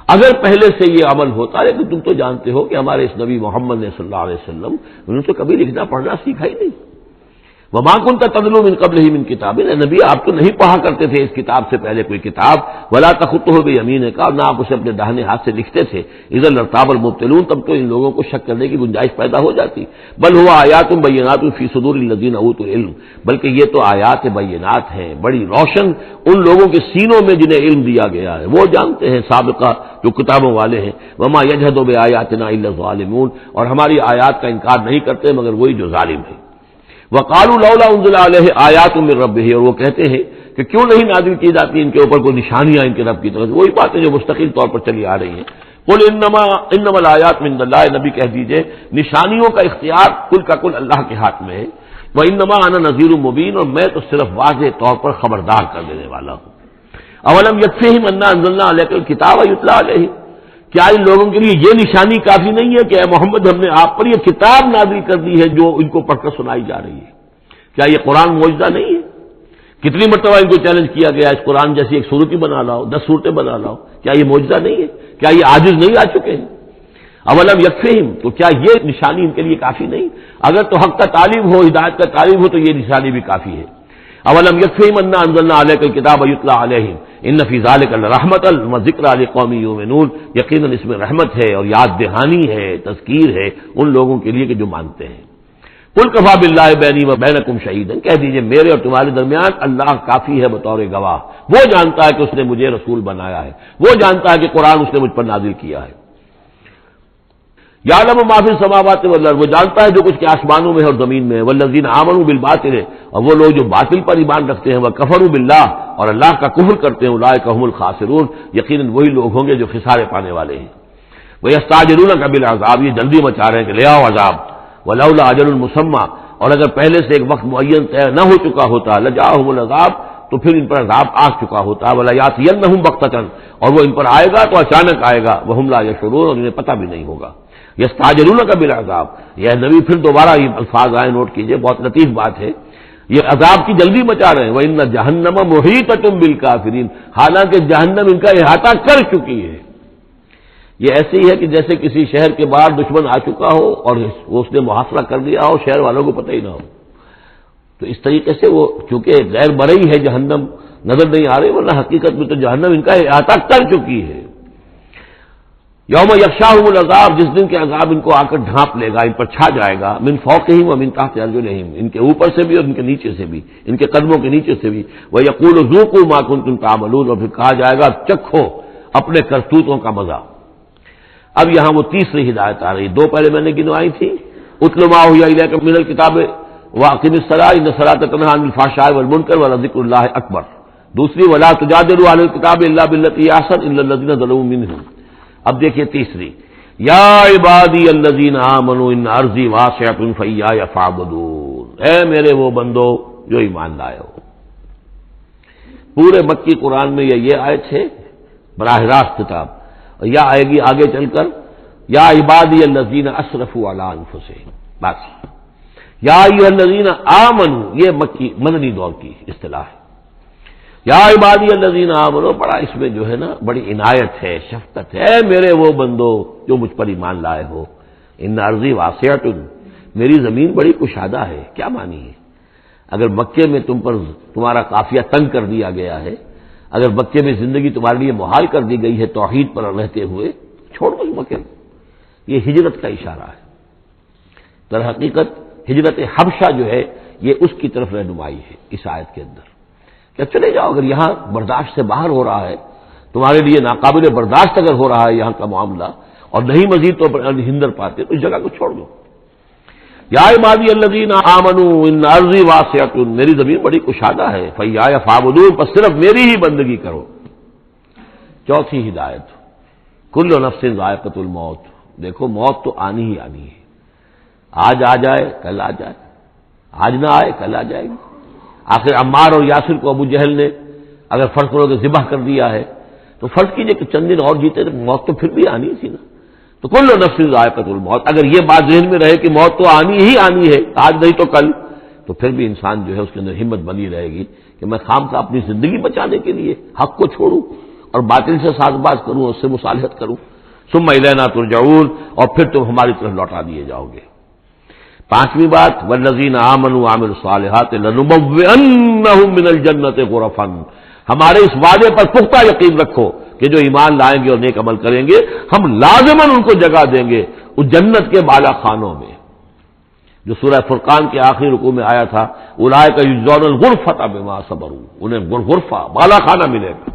اگر پہلے سے یہ عمل ہوتا، لیکن تم تو جانتے ہو کہ ہمارے اس نبی محمد نے صلی اللہ علیہ وسلم انہوں نے تو کبھی لکھنا پڑھنا سیکھا ہی نہیں۔ وَمَا كُنْتَ تَتْلُو مِن قَبْلِهِ مِن كِتَابٍ، نبی آپ تو نہیں پڑھا کرتے تھے اس کتاب سے پہلے کوئی کتاب۔ وَلَا تَخُطُّهُ بِيَمِينِكَ، نہ آپ اسے اپنے داہنے ہاتھ سے لکھتے تھے۔ اِذًا لَارْتَابَ الْمُبْطِلُونَ، تب تو ان لوگوں کو شک کرنے کی گنجائش پیدا ہو جاتی۔ بل هُوَ آیات بینات فی صدور الذین اوتوا العلم، بلکہ یہ تو آیات بینات ہیں، بڑی روشن ان لوگوں کے سینوں میں جنہیں علم دیا گیا ہے، وہ جانتے ہیں سابقہ جو کتابوں والے ہیں۔ وَمَا يَجْحَدُ بِآیاتِنَا إِلَّا الظَّالِمُونَ، اور ہماری آیات کا انکار نہیں کرتے مگر وہی جو ظالم ہیں۔ وَقَالُوا لَوْلَا أُنزِلَ عَلَيْهِ آيَاتٌ مِّن رَّبِّهِ، اور وہ کہتے ہیں کہ کیوں نہیں نازل کی جاتی ان کے اوپر کوئی نشانیاں ان کے رب کی طرف سے، وہی باتیں جو مستقل طور پر چلی آ رہی ہیں۔ قُلْ إِنَّمَا الْآيَاتُ مِنْ اللَّهِ، نبی کہہ دیجئے نشانیوں کا اختیار کل کا کل اللہ کے ہاتھ میں ہے۔ وَإِنَّمَا أَنَا نَذِيرٌ مُّبِينٌ، اور میں تو صرف واضح طور پر خبردار کر دینے والا ہوں۔ أَوَلَمْ يَكْفِهِمْ أَنَّا أَنزَلْنَا عَلَيْكَ الْكِتَابَ يُتْلَىٰ عَلَيْهِمْ، کیا ان لوگوں کے لیے یہ نشانی کافی نہیں ہے کہ اے محمد ہم نے آپ پر یہ کتاب نازل کر دی ہے جو ان کو پڑھ کر سنائی جا رہی ہے؟ کیا یہ قرآن معجزہ نہیں ہے؟ کتنی مرتبہ ان کو چیلنج کیا گیا اس قرآن جیسی ایک صورت ہی بنا لاؤ، 10 صورتیں بنا لاؤ، کیا یہ معجزہ نہیں ہے؟ کیا یہ عاجز نہیں آ چکے ہیں؟ اولم یکفہم، تو کیا یہ نشانی ان کے لیے کافی نہیں؟ اگر تو حق کا طالب ہو، ہدایت کا طالب ہو تو یہ نشانی بھی کافی ہے۔ اولم یکفہم انا انزلنا علیک الکتاب یتلی علیہم ان فی ذلک لرحمۃ وذکری لقوم یؤمنون، یقیناً اس میں رحمت ہے اور یاد دہانی ہے، تذکیر ہے ان لوگوں کے لیے کہ جو مانتے ہیں۔ قل کفی باللہ بینی و بینکم شہیدا، کہہ دیجئے میرے اور تمہارے درمیان اللہ کافی ہے بطور گواہ، وہ جانتا ہے کہ اس نے مجھے رسول بنایا ہے، وہ جانتا ہے کہ قرآن اس نے مجھ پر نازل کیا ہے۔ یعلم ما فی السماوات والارض، وہ جانتا ہے جو کچھ کے آسمانوں میں اور زمین میں ہے۔ والذین آمنوا بالباطل، اور وہ لوگ جو باطل پر ایمان رکھتے ہیں، وکفروا باللہ، اور اللہ کا کفر کرتے ہیں، اولئک هم الخاسرون، یقیناً وہی لوگ ہوں گے جو خسارے پانے والے ہیں۔ وَيَسْتَعْجِلُونَكَ بِالْعَذَابِ، یہ جلدی مچا رہے ہیں کہ لے آؤ عذاب، وَلَوْلَا أَجَلٌ مُّسَمًّى، اور اگر پہلے سے ایک وقت معین طے نہ ہو چکا ہوتا لَجَاءَهُمُ الْعَذَابُ، تو پھر ان پر عذاب آ چکا ہوتا، وَلَيَأْتِيَنَّهُم بَغْتَةً، اور وہ ان پر آئے گا تو اچانک آئے گا، وَهُمْ لَا يَشْعُرُونَ، اور انہیں پتہ بھی نہیں ہوگا۔ یستعجلونک بالعذاب، یہ نبی پھر دوبارہ یہ الفاظ آئے، نوٹ کیجئے، بہت لطیف بات ہے، یہ عذاب کی جلدی مچا رہے ہیں۔ وَإِنَّ جَهَنَّمَ مُحِيطَةٌ بِالْكَافِرِينَ، حالانکہ جہنم ان کا احاطہ کر چکی ہے۔ یہ ایسے ہی ہے کہ جیسے کسی شہر کے باہر دشمن آ چکا ہو اور اس نے محاصرہ کر دیا ہو، شہر والوں کو پتہ ہی نہ ہو، تو اس طریقے سے وہ چونکہ غیر مرئی ہے جہنم، نظر نہیں آ رہی، ورنہ حقیقت میں تو جہنم ان کا احاطہ کر چکی ہے۔ یوم یغشاہم العذاب، جس دن کے عذاب ان کو آ کر ڈھانپ لے گا، ان پر چھا جائے گا، من فوقہم و من تحت ارجلہم، ان کے اوپر سے بھی اور ان کے نیچے سے بھی، ان کے قدموں کے نیچے سے بھی، ویقول ذوقوا ما کنتم تعملون، اور پھر کہا جائے گا چکھو اپنے کرتوتوں کا مزہ۔ اب یہاں وہ تیسری ہدایت آ رہی، دو پہلے میں نے گنوائی تھی، اتل ما اوحی الیک من الکتاب واقم الصلاۃ ان الصلاۃ تنہی عن الفحشاء والمنکر ولذکر اللہ اکبر، دوسری ولا تجادلوا عن الکتاب الا بالتی هی احسن الا الذین ظلموا منهم۔ اب دیکھیے تیسری، یا عبادی الذین آمنوا ان ارضی واسعۃ فایایا فاعبدون، اے میرے وہ بندو جو ایمان لائے ہو۔ پورے مکی قرآن میں یہ آیت ہے براہ راست خطاب، اور یا آئے گی آگے چل کر یا عبادی الذین اسرفوا علی انفسہم، بس یا ایھا الذین آمنوا، یہ مکی مدنی دور کی اصطلاح ہے۔ یا عبادی الذین آمنوا، بڑا اس میں جو ہے نا بڑی عنایت ہے، شفقت ہے، میرے وہ بندو جو مجھ پر ایمان لائے ہو، ان ارضی واسعۃ، میری زمین بڑی کشادہ ہے۔ کیا معنی ہے؟ اگر مکے میں تم پر تمہارا قافیہ تنگ کر دیا گیا ہے، اگر مکے میں زندگی تمہارے لیے محال کر دی گئی ہے توحید پر رہتے ہوئے، چھوڑ دو مکے، یہ ہجرت کا اشارہ ہے۔ در حقیقت ہجرت حبشہ جو ہے یہ اس کی طرف رہنمائی ہے اس آیت کے اندر، کہ چلے جاؤ، اگر یہاں برداشت سے باہر ہو رہا ہے، تمہارے لیے ناقابل برداشت اگر ہو رہا ہے یہاں کا معاملہ، اور نہیں مزید تو ہندر پاتے، تو اس جگہ کو چھوڑ دو۔ یا عبادی الذین آمنوا ان ارضی واسعۃ، میری زمین بڑی کشادہ ہے، فایایا فاعبدون، بس صرف میری ہی بندگی کرو۔ چوتھی ہدایت، کل نفس ذائقۃ الموت، دیکھو موت تو آنی ہی آنی ہے، آج آ جائے کل آ جائے، آج نہ آئے کل آ جائے گی۔ آخر عمار اور یاسر کو ابو جہل نے اگر فرض کرو کہ ذبح کر دیا ہے، تو فرض کیجئے کہ چند دن اور جیتے تو موت تو پھر بھی آنی تھی نا۔ تو کل نفس ذائقۃ الموت، اگر یہ بات ذہن میں رہے کہ موت تو آنی ہی آنی ہے، آج نہیں تو کل، تو پھر بھی انسان جو ہے اس کے اندر ہمت بنی رہے گی کہ میں خام کا اپنی زندگی بچانے کے لیے حق کو چھوڑوں اور باطل سے ساز باز کروں، اس سے مصالحت کروں۔ ثم الینا ترجعون، اور پھر تم ہماری طرف لوٹا دیے جاؤ گے۔ پانچویں بات، والذین آمنوا وعملوا الصالحات لنبوئنہم من الجنۃ غرفا، ہمارے اس وعدے پر پختہ یقین رکھو کہ جو ایمان لائیں گے اور نیک عمل کریں گے، ہم لازماً ان کو جگہ دیں گے اس جنت کے بالا خانوں میں، جو سورہ فرقان کے آخری رکوع میں آیا تھا، اولئک یجزون الغرفۃ بما صبروا، انہیں غرفہ بالا خانہ ملے گا۔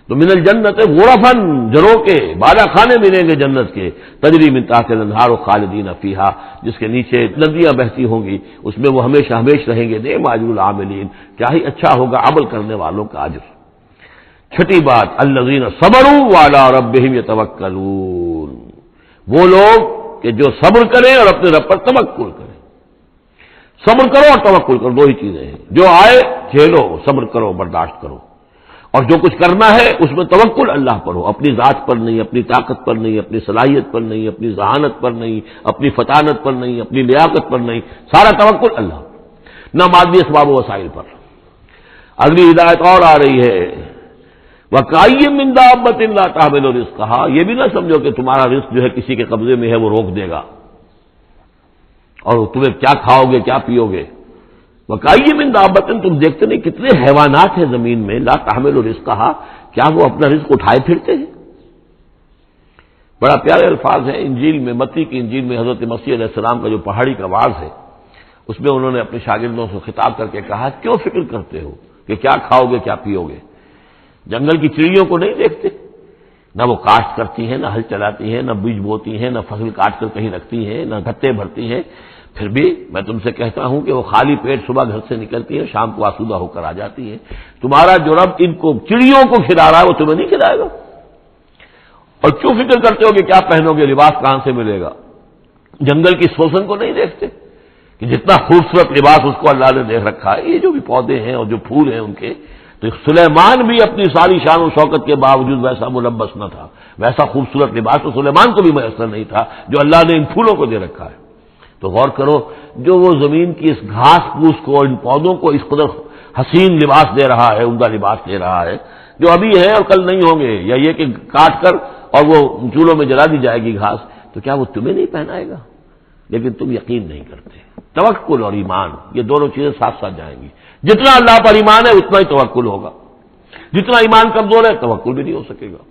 تو من الجنت غرفا، جروں کے بالا خانے ملیں گے جنت کے، تجری من تحت الانہار خالدین فیہا، جس کے نیچے ندیاں بہتی ہوں گی، اس میں وہ ہمیشہ ہمیش رہیں گے۔ نعم اجر العاملین، کیا ہی اچھا ہوگا عمل کرنے والوں کا اجر۔ چھٹی بات، الذین صبروا وعلی ربہم یتوکلون، وہ لوگ کہ جو صبر کریں اور اپنے رب پر توکل کریں۔ صبر کرو اور توکل کرو، دو ہی چیزیں ہیں، جو آئے جھیلو، صبر کرو، برداشت کرو، اور جو کچھ کرنا ہے اس میں توکل اللہ پر ہو، اپنی ذات پر نہیں، اپنی طاقت پر نہیں، اپنی صلاحیت پر نہیں، اپنی ذہانت پر نہیں، اپنی فطانت پر نہیں، اپنی لیاقت پر نہیں، سارا توکل اللہ، نہ مادی اسباب و وسائل پر۔ اگلی ہدایت اور آ رہی ہے، وَكَأَيٍّ مِّن دَابَّةٍ لَّا تَحْمِلُ رِزْقَهَا، یہ بھی نہ سمجھو کہ تمہارا رزق جو ہے کسی کے قبضے میں ہے وہ روک دے گا، اور تمہیں کیا کھاؤ گے کیا پیو گے۔ وَكَأَيٍّ مِّن دَابَّةٍ، تم دیکھتے نہیں کتنے حیوانات ہیں زمین میں، لا تحمل رزقها، کیا وہ اپنا رزق اٹھائے پھرتے ہیں؟ بڑا پیارے الفاظ ہیں انجیل میں، متی کی انجیل میں حضرت مسیح علیہ السلام کا جو پہاڑی کا واعظ ہے، اس میں انہوں نے اپنے شاگردوں سے خطاب کر کے کہا، کیوں فکر کرتے ہو کہ کیا کھاؤ گے کیا پیو گے؟ جنگل کی چڑیوں کو نہیں دیکھتے؟ نہ وہ کاشت کرتی ہیں، نہ ہل چلاتی ہیں، نہ بیج بوتی ہیں، نہ فصل کاٹ کر کہیں رکھتی ہیں، نہ گھٹے بھرتی ہیں، پھر بھی میں تم سے کہتا ہوں کہ وہ خالی پیٹ صبح گھر سے نکلتی ہیں، شام کو آسودہ ہو کر آ جاتی ہیں۔ تمہارا جو رب ان کو چڑیوں کو کھلا رہا ہے وہ تمہیں نہیں کھلائے گا؟ اور کیوں فکر کرتے ہو کہ کیا پہنو گے، لباس کہاں سے ملے گا؟ جنگل کی سوسن کو نہیں دیکھتے کہ جتنا خوبصورت لباس اس کو اللہ نے دیکھ رکھا ہے؟ یہ جو بھی پودے ہیں اور جو پھول ہیں ان کے، تو سلیمان بھی اپنی ساری شان و شوکت کے باوجود ویسا ملبس نہ تھا، ویسا خوبصورت لباس تو سلیمان کو بھی میسر نہیں تھا جو اللہ نے ان پھولوں کو دے رکھا ہے۔ تو غور کرو، جو وہ زمین کی اس گھاس پھوس کو، ان پودوں کو اس قدر حسین لباس دے رہا ہے، عمدہ لباس دے رہا ہے، جو ابھی ہے اور کل نہیں ہوں گے، یا یہ کہ کاٹ کر اور وہ چولہوں میں جلا دی جائے گی گھاس، تو کیا وہ تمہیں نہیں پہنائے گا؟ لیکن تم یقین نہیں کرتے۔ توکل اور ایمان، یہ دونوں چیزیں ساتھ ساتھ جائیں گی۔ جتنا اللہ پر ایمان ہے اتنا ہی توکل ہوگا، جتنا ایمان کمزور ہے توکل بھی نہیں ہو سکے گا۔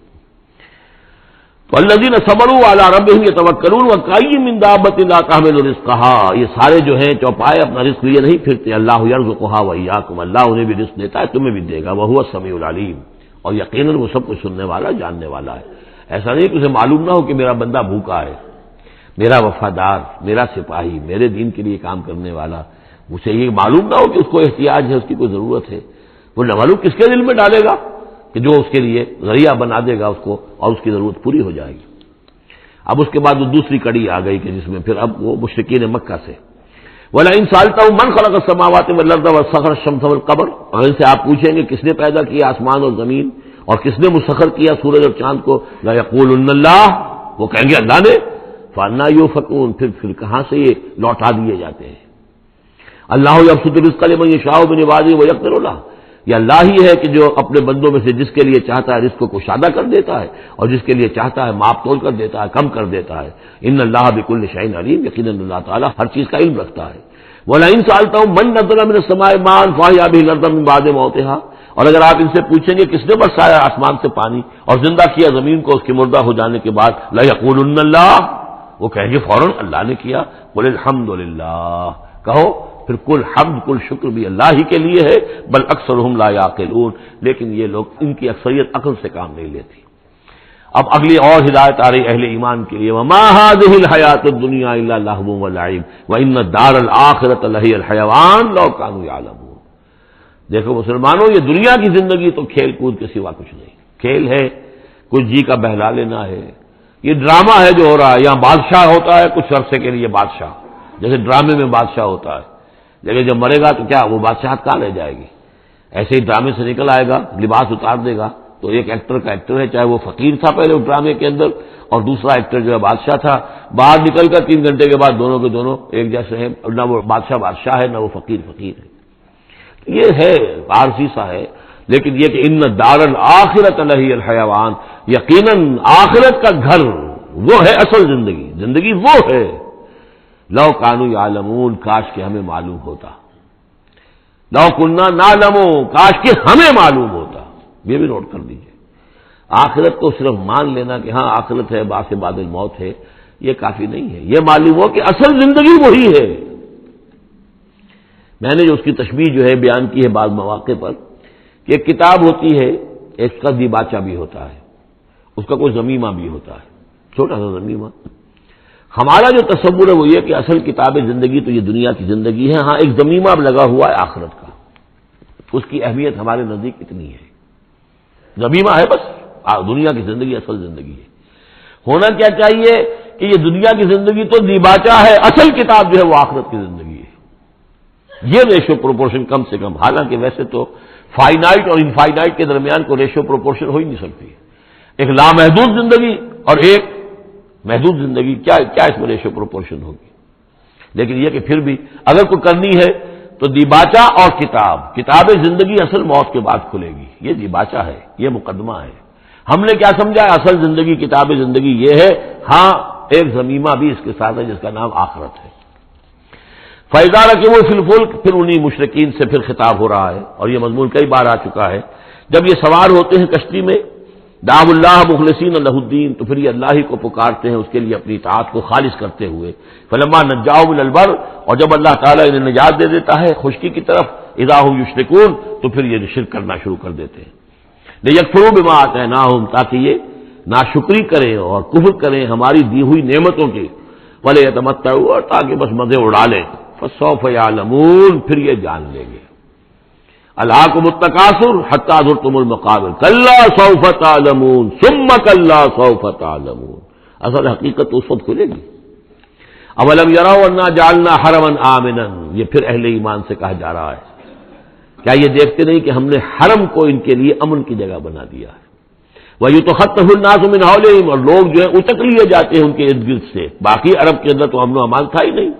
والذین صبروا علی ربہم یتوکلون وکأی من دابۃ لا تحمل رزقہا، یہ سارے جو ہیں چوپائے اپنا رزق لیے نہیں پھرتے، اللہ یرزقھا وایاکم، اللہ انہیں بھی رزق دیتا ہے، تمہیں بھی دے گا، وہو السمیع العلیم، اور یقیناً وہ سب کچھ سننے والا، جاننے والا ہے۔ ایسا نہیں کہ اسے معلوم نہ ہو کہ میرا بندہ بھوکا ہے، میرا وفادار، میرا سپاہی، میرے دین کے لیے کام کرنے والا، اسے یہ معلوم نہ ہو کہ اس کو احتیاج ہے، اس کی کوئی ضرورت ہے، وہ نہ معلوم کس کے دل میں ڈالے گا کہ جو اس کے لیے ذریعہ بنا دے گا اس کو، اور اس کی ضرورت پوری ہو جائے گی۔ اب اس کے بعد وہ دوسری کڑی آ گئی کہ جس میں پھر اب وہ مشرکین مکہ سے وَلَئِن سَأَلْتَهُم مَّن خَلَقَ السَّمَاوَاتِ وَالْأَرْضَ وَسَخَّرَ الشَّمْسَ وَالْقَمَرَ، اور ان سے آپ پوچھیں گے کس نے پیدا کیا آسمان اور زمین اور کس نے مسخر کیا سورج اور چاند کو، لَيَقُولُنَّ اللَّهُ، وہ کہیں گے اللہ نے، فَأَنَّىٰ يُؤْفَكُونَ، پھر کہاں سے یہ لوٹا دیے جاتے ہیں۔ اللہ یبسط الرزق لمن یشاء من عباده ویقدر له، یہ اللہ ہی ہے کہ جو اپنے بندوں میں سے جس کے لیے چاہتا ہے رزق کو کشادہ کر دیتا ہے، اور جس کے لیے چاہتا ہے ماپ تول کر دیتا ہے، کم کر دیتا ہے۔ ان اللہ بکل شیء علیم، یقیناً اللہ تعالیٰ ہر چیز کا علم رکھتا ہے۔ وَلَئِن سَأَلْتَهُم مَّن نَّزَّلَ مِنَ السَّمَاءِ مَاءً فَأَحْيَا بِهِ الْأَرْضَ مِن بَعْدِ مَوْتِهَا، اور اگر آپ ان سے پوچھیں گے کس نے برسایا آسمان سے پانی اور زندہ کیا زمین کو اس کے مردہ ہو جانے کے بعد، لَيَقُولُنَّ اللَّهُ، وہ کہیں گے فوراً اللہ نے کیا۔ قُلِ الْحَمْدُ لِلَّهِ، کہو پھر کل حمد کل شکر بھی اللہ ہی کے لیے ہے، بل اکثرہم لا یعقلون، لیکن یہ لوگ، ان کی اکثریت عقل سے کام نہیں لیتی۔ اب اگلی اور ہدایت آ رہی اہل ایمان کے لیے، وما هذه الحیاۃ الدنیا الا لہو ولعب وان الدار الآخرۃ لہی الحیوان لو کانوا یعلمون۔ دیکھو مسلمانوں، یہ دنیا کی زندگی تو کھیل کود کے سوا کچھ نہیں، کھیل ہے، کچھ جی کا بہلا لینا ہے، یہ ڈرامہ ہے جو ہو رہا ہے۔ یہاں بادشاہ ہوتا ہے کچھ عرصے کے لیے بادشاہ، جیسے ڈرامے میں بادشاہ ہوتا ہے، لیکن جب مرے گا تو کیا وہ بادشاہت کہاں رہ جائے گی؟ ایسے ہی ڈرامے سے نکل آئے گا، لباس اتار دے گا، تو ایک ایکٹر کا ایکٹر ہے، چاہے وہ فقیر تھا پہلے اس ڈرامے کے اندر، اور دوسرا ایکٹر جو ہے بادشاہ تھا، باہر نکل کر 3 گھنٹے کے بعد دونوں کے دونوں ایک جیسے ہیں، نہ وہ بادشاہ ہے، نہ وہ فقیر ہے۔ یہ ہے عارضی سا ہے، لیکن یہ کہ ان دار الآخرۃ لہی الحیوان، یقیناً آخرت کا گھر وہ ہے اصل زندگی وہ ہے۔ لو کانوا یعلمون، کاش کہ ہمیں معلوم ہوتا، لو کنا نعلم، کاش کہ ہمیں معلوم ہوتا، یہ بھی نوٹ کر دیجئے۔ آخرت کو صرف مان لینا کہ ہاں آخرت ہے، بعد سے بعد الموت ہے، یہ کافی نہیں ہے، یہ معلوم ہو کہ اصل زندگی وہی ہے۔ میں نے جو اس کی تشبیہ جو ہے بیان کی ہے بعض مواقع پر، کہ ایک کتاب ہوتی ہے، اس کا دیباچہ بھی ہوتا ہے، اس کا کوئی ضمیمہ بھی ہوتا ہے، چھوٹا سا ضمیمہ۔ ہمارا جو تصور ہے وہ یہ کہ اصل کتاب زندگی تو یہ دنیا کی زندگی ہے، ہاں ایک ضمیمہ اب لگا ہوا ہے آخرت کا، اس کی اہمیت ہمارے نزدیک اتنی ہے، ضمیمہ ہے بس، دنیا کی زندگی اصل زندگی ہے۔ ہونا کیا چاہیے کہ یہ دنیا کی زندگی تو دیباچہ ہے، اصل کتاب جو ہے وہ آخرت کی زندگی ہے۔ یہ ریشو پروپورشن کم سے کم، حالانکہ ویسے تو فائنائٹ اور انفائنائٹ کے درمیان کو ریشو پروپورشن ہو ہی نہیں سکتی، ایک لامحدود زندگی اور ایک محدود زندگی، کیا اس میں ریشو پروپورشن ہوگی؟ لیکن یہ کہ پھر بھی اگر کوئی کرنی ہے تو دیباچہ اور کتاب زندگی اصل موت کے بعد کھلے گی، یہ دیباچہ ہے، یہ مقدمہ ہے۔ ہم نے کیا سمجھا ہے اصل زندگی، کتاب زندگی یہ ہے، ہاں ایک ضمیمہ بھی اس کے ساتھ ہے جس کا نام آخرت ہے۔ فَإِذَا رَكِبُوا فِي الْفُلْكِ، پھر انہی مشرکین سے پھر خطاب ہو رہا ہے، اور یہ مضمون کئی بار آ چکا ہے۔ جب یہ سوار ہوتے ہیں کشتی میں، دعوا اللہ مخلصین لہ الدین، تو پھر یہ اللہ ہی کو پکارتے ہیں، اس کے لیے اپنی اطاعت کو خالص کرتے ہوئے۔ فلما نجاہم الی البر، اور جب اللہ تعالیٰ انہیں نجات دے دیتا ہے خشکی کی طرف، اذا ہم یشرکون، تو پھر یہ شرک کرنا شروع کر دیتے ہیں۔ لیکفروا بما آتیناہم، تاکہ یہ ناشکری کریں اور کفر کریں ہماری دی ہوئی نعمتوں کی، ولیتمتعوا، اور تاکہ بس مزے اڑا لیں، فسوف یعلمون، پھر یہ جان لیں گے۔ الہاکم التکاثر حتی زرتم المقابر کلا سوف تعلمون ثم کلا سوف تعلمون. اصل حقیقت تو اس وقت کھلے گی. اولم یروا انا جعلنا حرما آمنا، یہ پھر اہل ایمان سے کہا جا رہا ہے کیا یہ دیکھتے نہیں کہ ہم نے حرم کو ان کے لیے امن کی جگہ بنا دیا ہے. وَيُتَخَطَّفُ النَّاسُ مِنْ حَوْلِهِمْ، اور لوگ جو ہے اچک لیے جاتے ہیں ان کے ارد گرد سے. باقی عرب کے اندر تو امن و امان تھا ہی نہیں.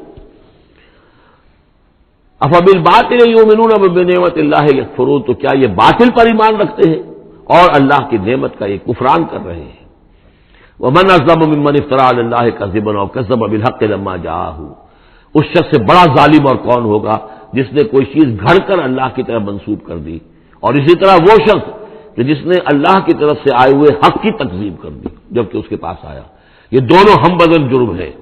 أَفَبِالْبَاطِلِ يُؤْمِنُونَ وَبِنِعْمَةِ اللَّهِ يَكْفُرُونَ، تو کیا یہ باطل پر ایمان رکھتے ہیں اور اللہ کی نعمت کا یہ کفران کر رہے ہیں. وَمَنْ أَظْلَمُ مِمَّنِ افْتَرَىٰ عَلَى اللَّهِ كَذِبًا أَوْ كَذَّبَ بِالْحَقِّ لَمَّا جَاءَهُ، اس شخص سے بڑا ظالم اور کون ہوگا جس نے کوئی چیز گھڑ کر اللہ کی طرف منسوب کر دی، اور اسی طرح وہ شخص کہ جس نے اللہ کی طرف سے آئے ہوئے حق کی تکذیب کر دی جبکہ اس کے پاس آیا. یہ دونوں ہم بدل جرم ہیں.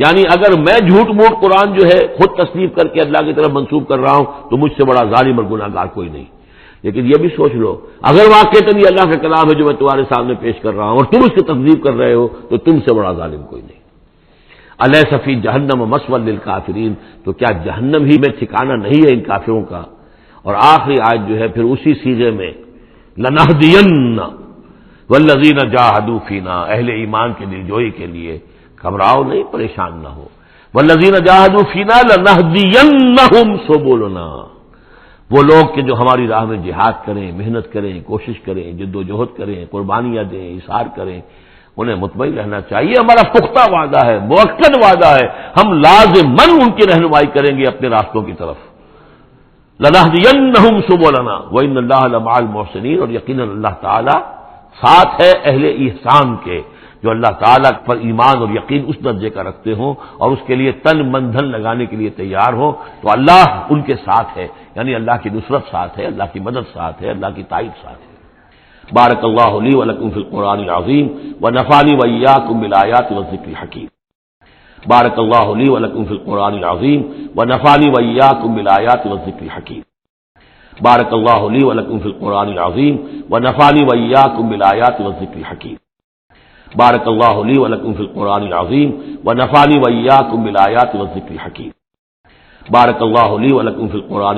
یعنی اگر میں جھوٹ موٹ قرآن جو ہے خود تصنیف کر کے اللہ کی طرف منسوب کر رہا ہوں تو مجھ سے بڑا ظالم اور گناہ گار کوئی نہیں. لیکن یہ بھی سوچ لو اگر واقعتاً یہ اللہ کا کلام ہے جو میں تمہارے سامنے پیش کر رہا ہوں اور تم اس کی تکذیب کر رہے ہو تو تم سے بڑا ظالم کوئی نہیں. الیس فی جہنم مثوی للکافرین، تو کیا جہنم ہی میں ٹھکانہ نہیں ہے ان کافروں کا. اور آخری آیت جو ہے پھر اسی سیغے میں لنہدین والذین جاہدوا فینا، اہل ایمان کے دلجوئی کے لیے گھبراؤ نہیں، پریشان نہ ہو. والذین جاہدوا فینا لنہدینہم سبلنا، وہ لوگ کہ جو ہماری راہ میں جہاد کریں، محنت کریں، کوشش کریں، جد و جہد کریں، قربانیاں دیں، اظہار کریں، انہیں مطمئن رہنا چاہیے. ہمارا پختہ وعدہ ہے، مؤکد وعدہ ہے، ہم لازماً ان کی رہنمائی کریں گے اپنے راستوں کی طرف. لنہدینہم سبلنا وان اللہ لمع المحسنین، اور یقیناً اللہ تعالی ساتھ ہے اہل احسان کے، جو اللہ تعالیٰ پر ایمان اور یقین اس درجے کا رکھتے ہوں اور اس کے لیے تن من دھن لگانے کے لیے تیار ہوں تو اللہ ان کے ساتھ ہے. یعنی اللہ کی نصرت ساتھ ہے، اللہ کی مدد ساتھ ہے، اللہ کی تائید ساتھ ہے. بارک اللہ لی ولکم فی القرآن العظیم ونفعنی وإیاکم بالآیات والذکر الحکیم. بارک اللہ لی ولکم فی القرآن العظیم ونفعنی وإیاکم بالآیات والذکر الحکیم. بارک اللہ لی ولکم فی القرآن العظیم ونفعنی وإیاکم بالآیات والذکر الحکیم. بارک اللہ لی ولکم فی القرآن العظیم ونفعنی وإیاکم بالآیات والذکر الحکیم. بارک اللہ لی ولکم فی القرآن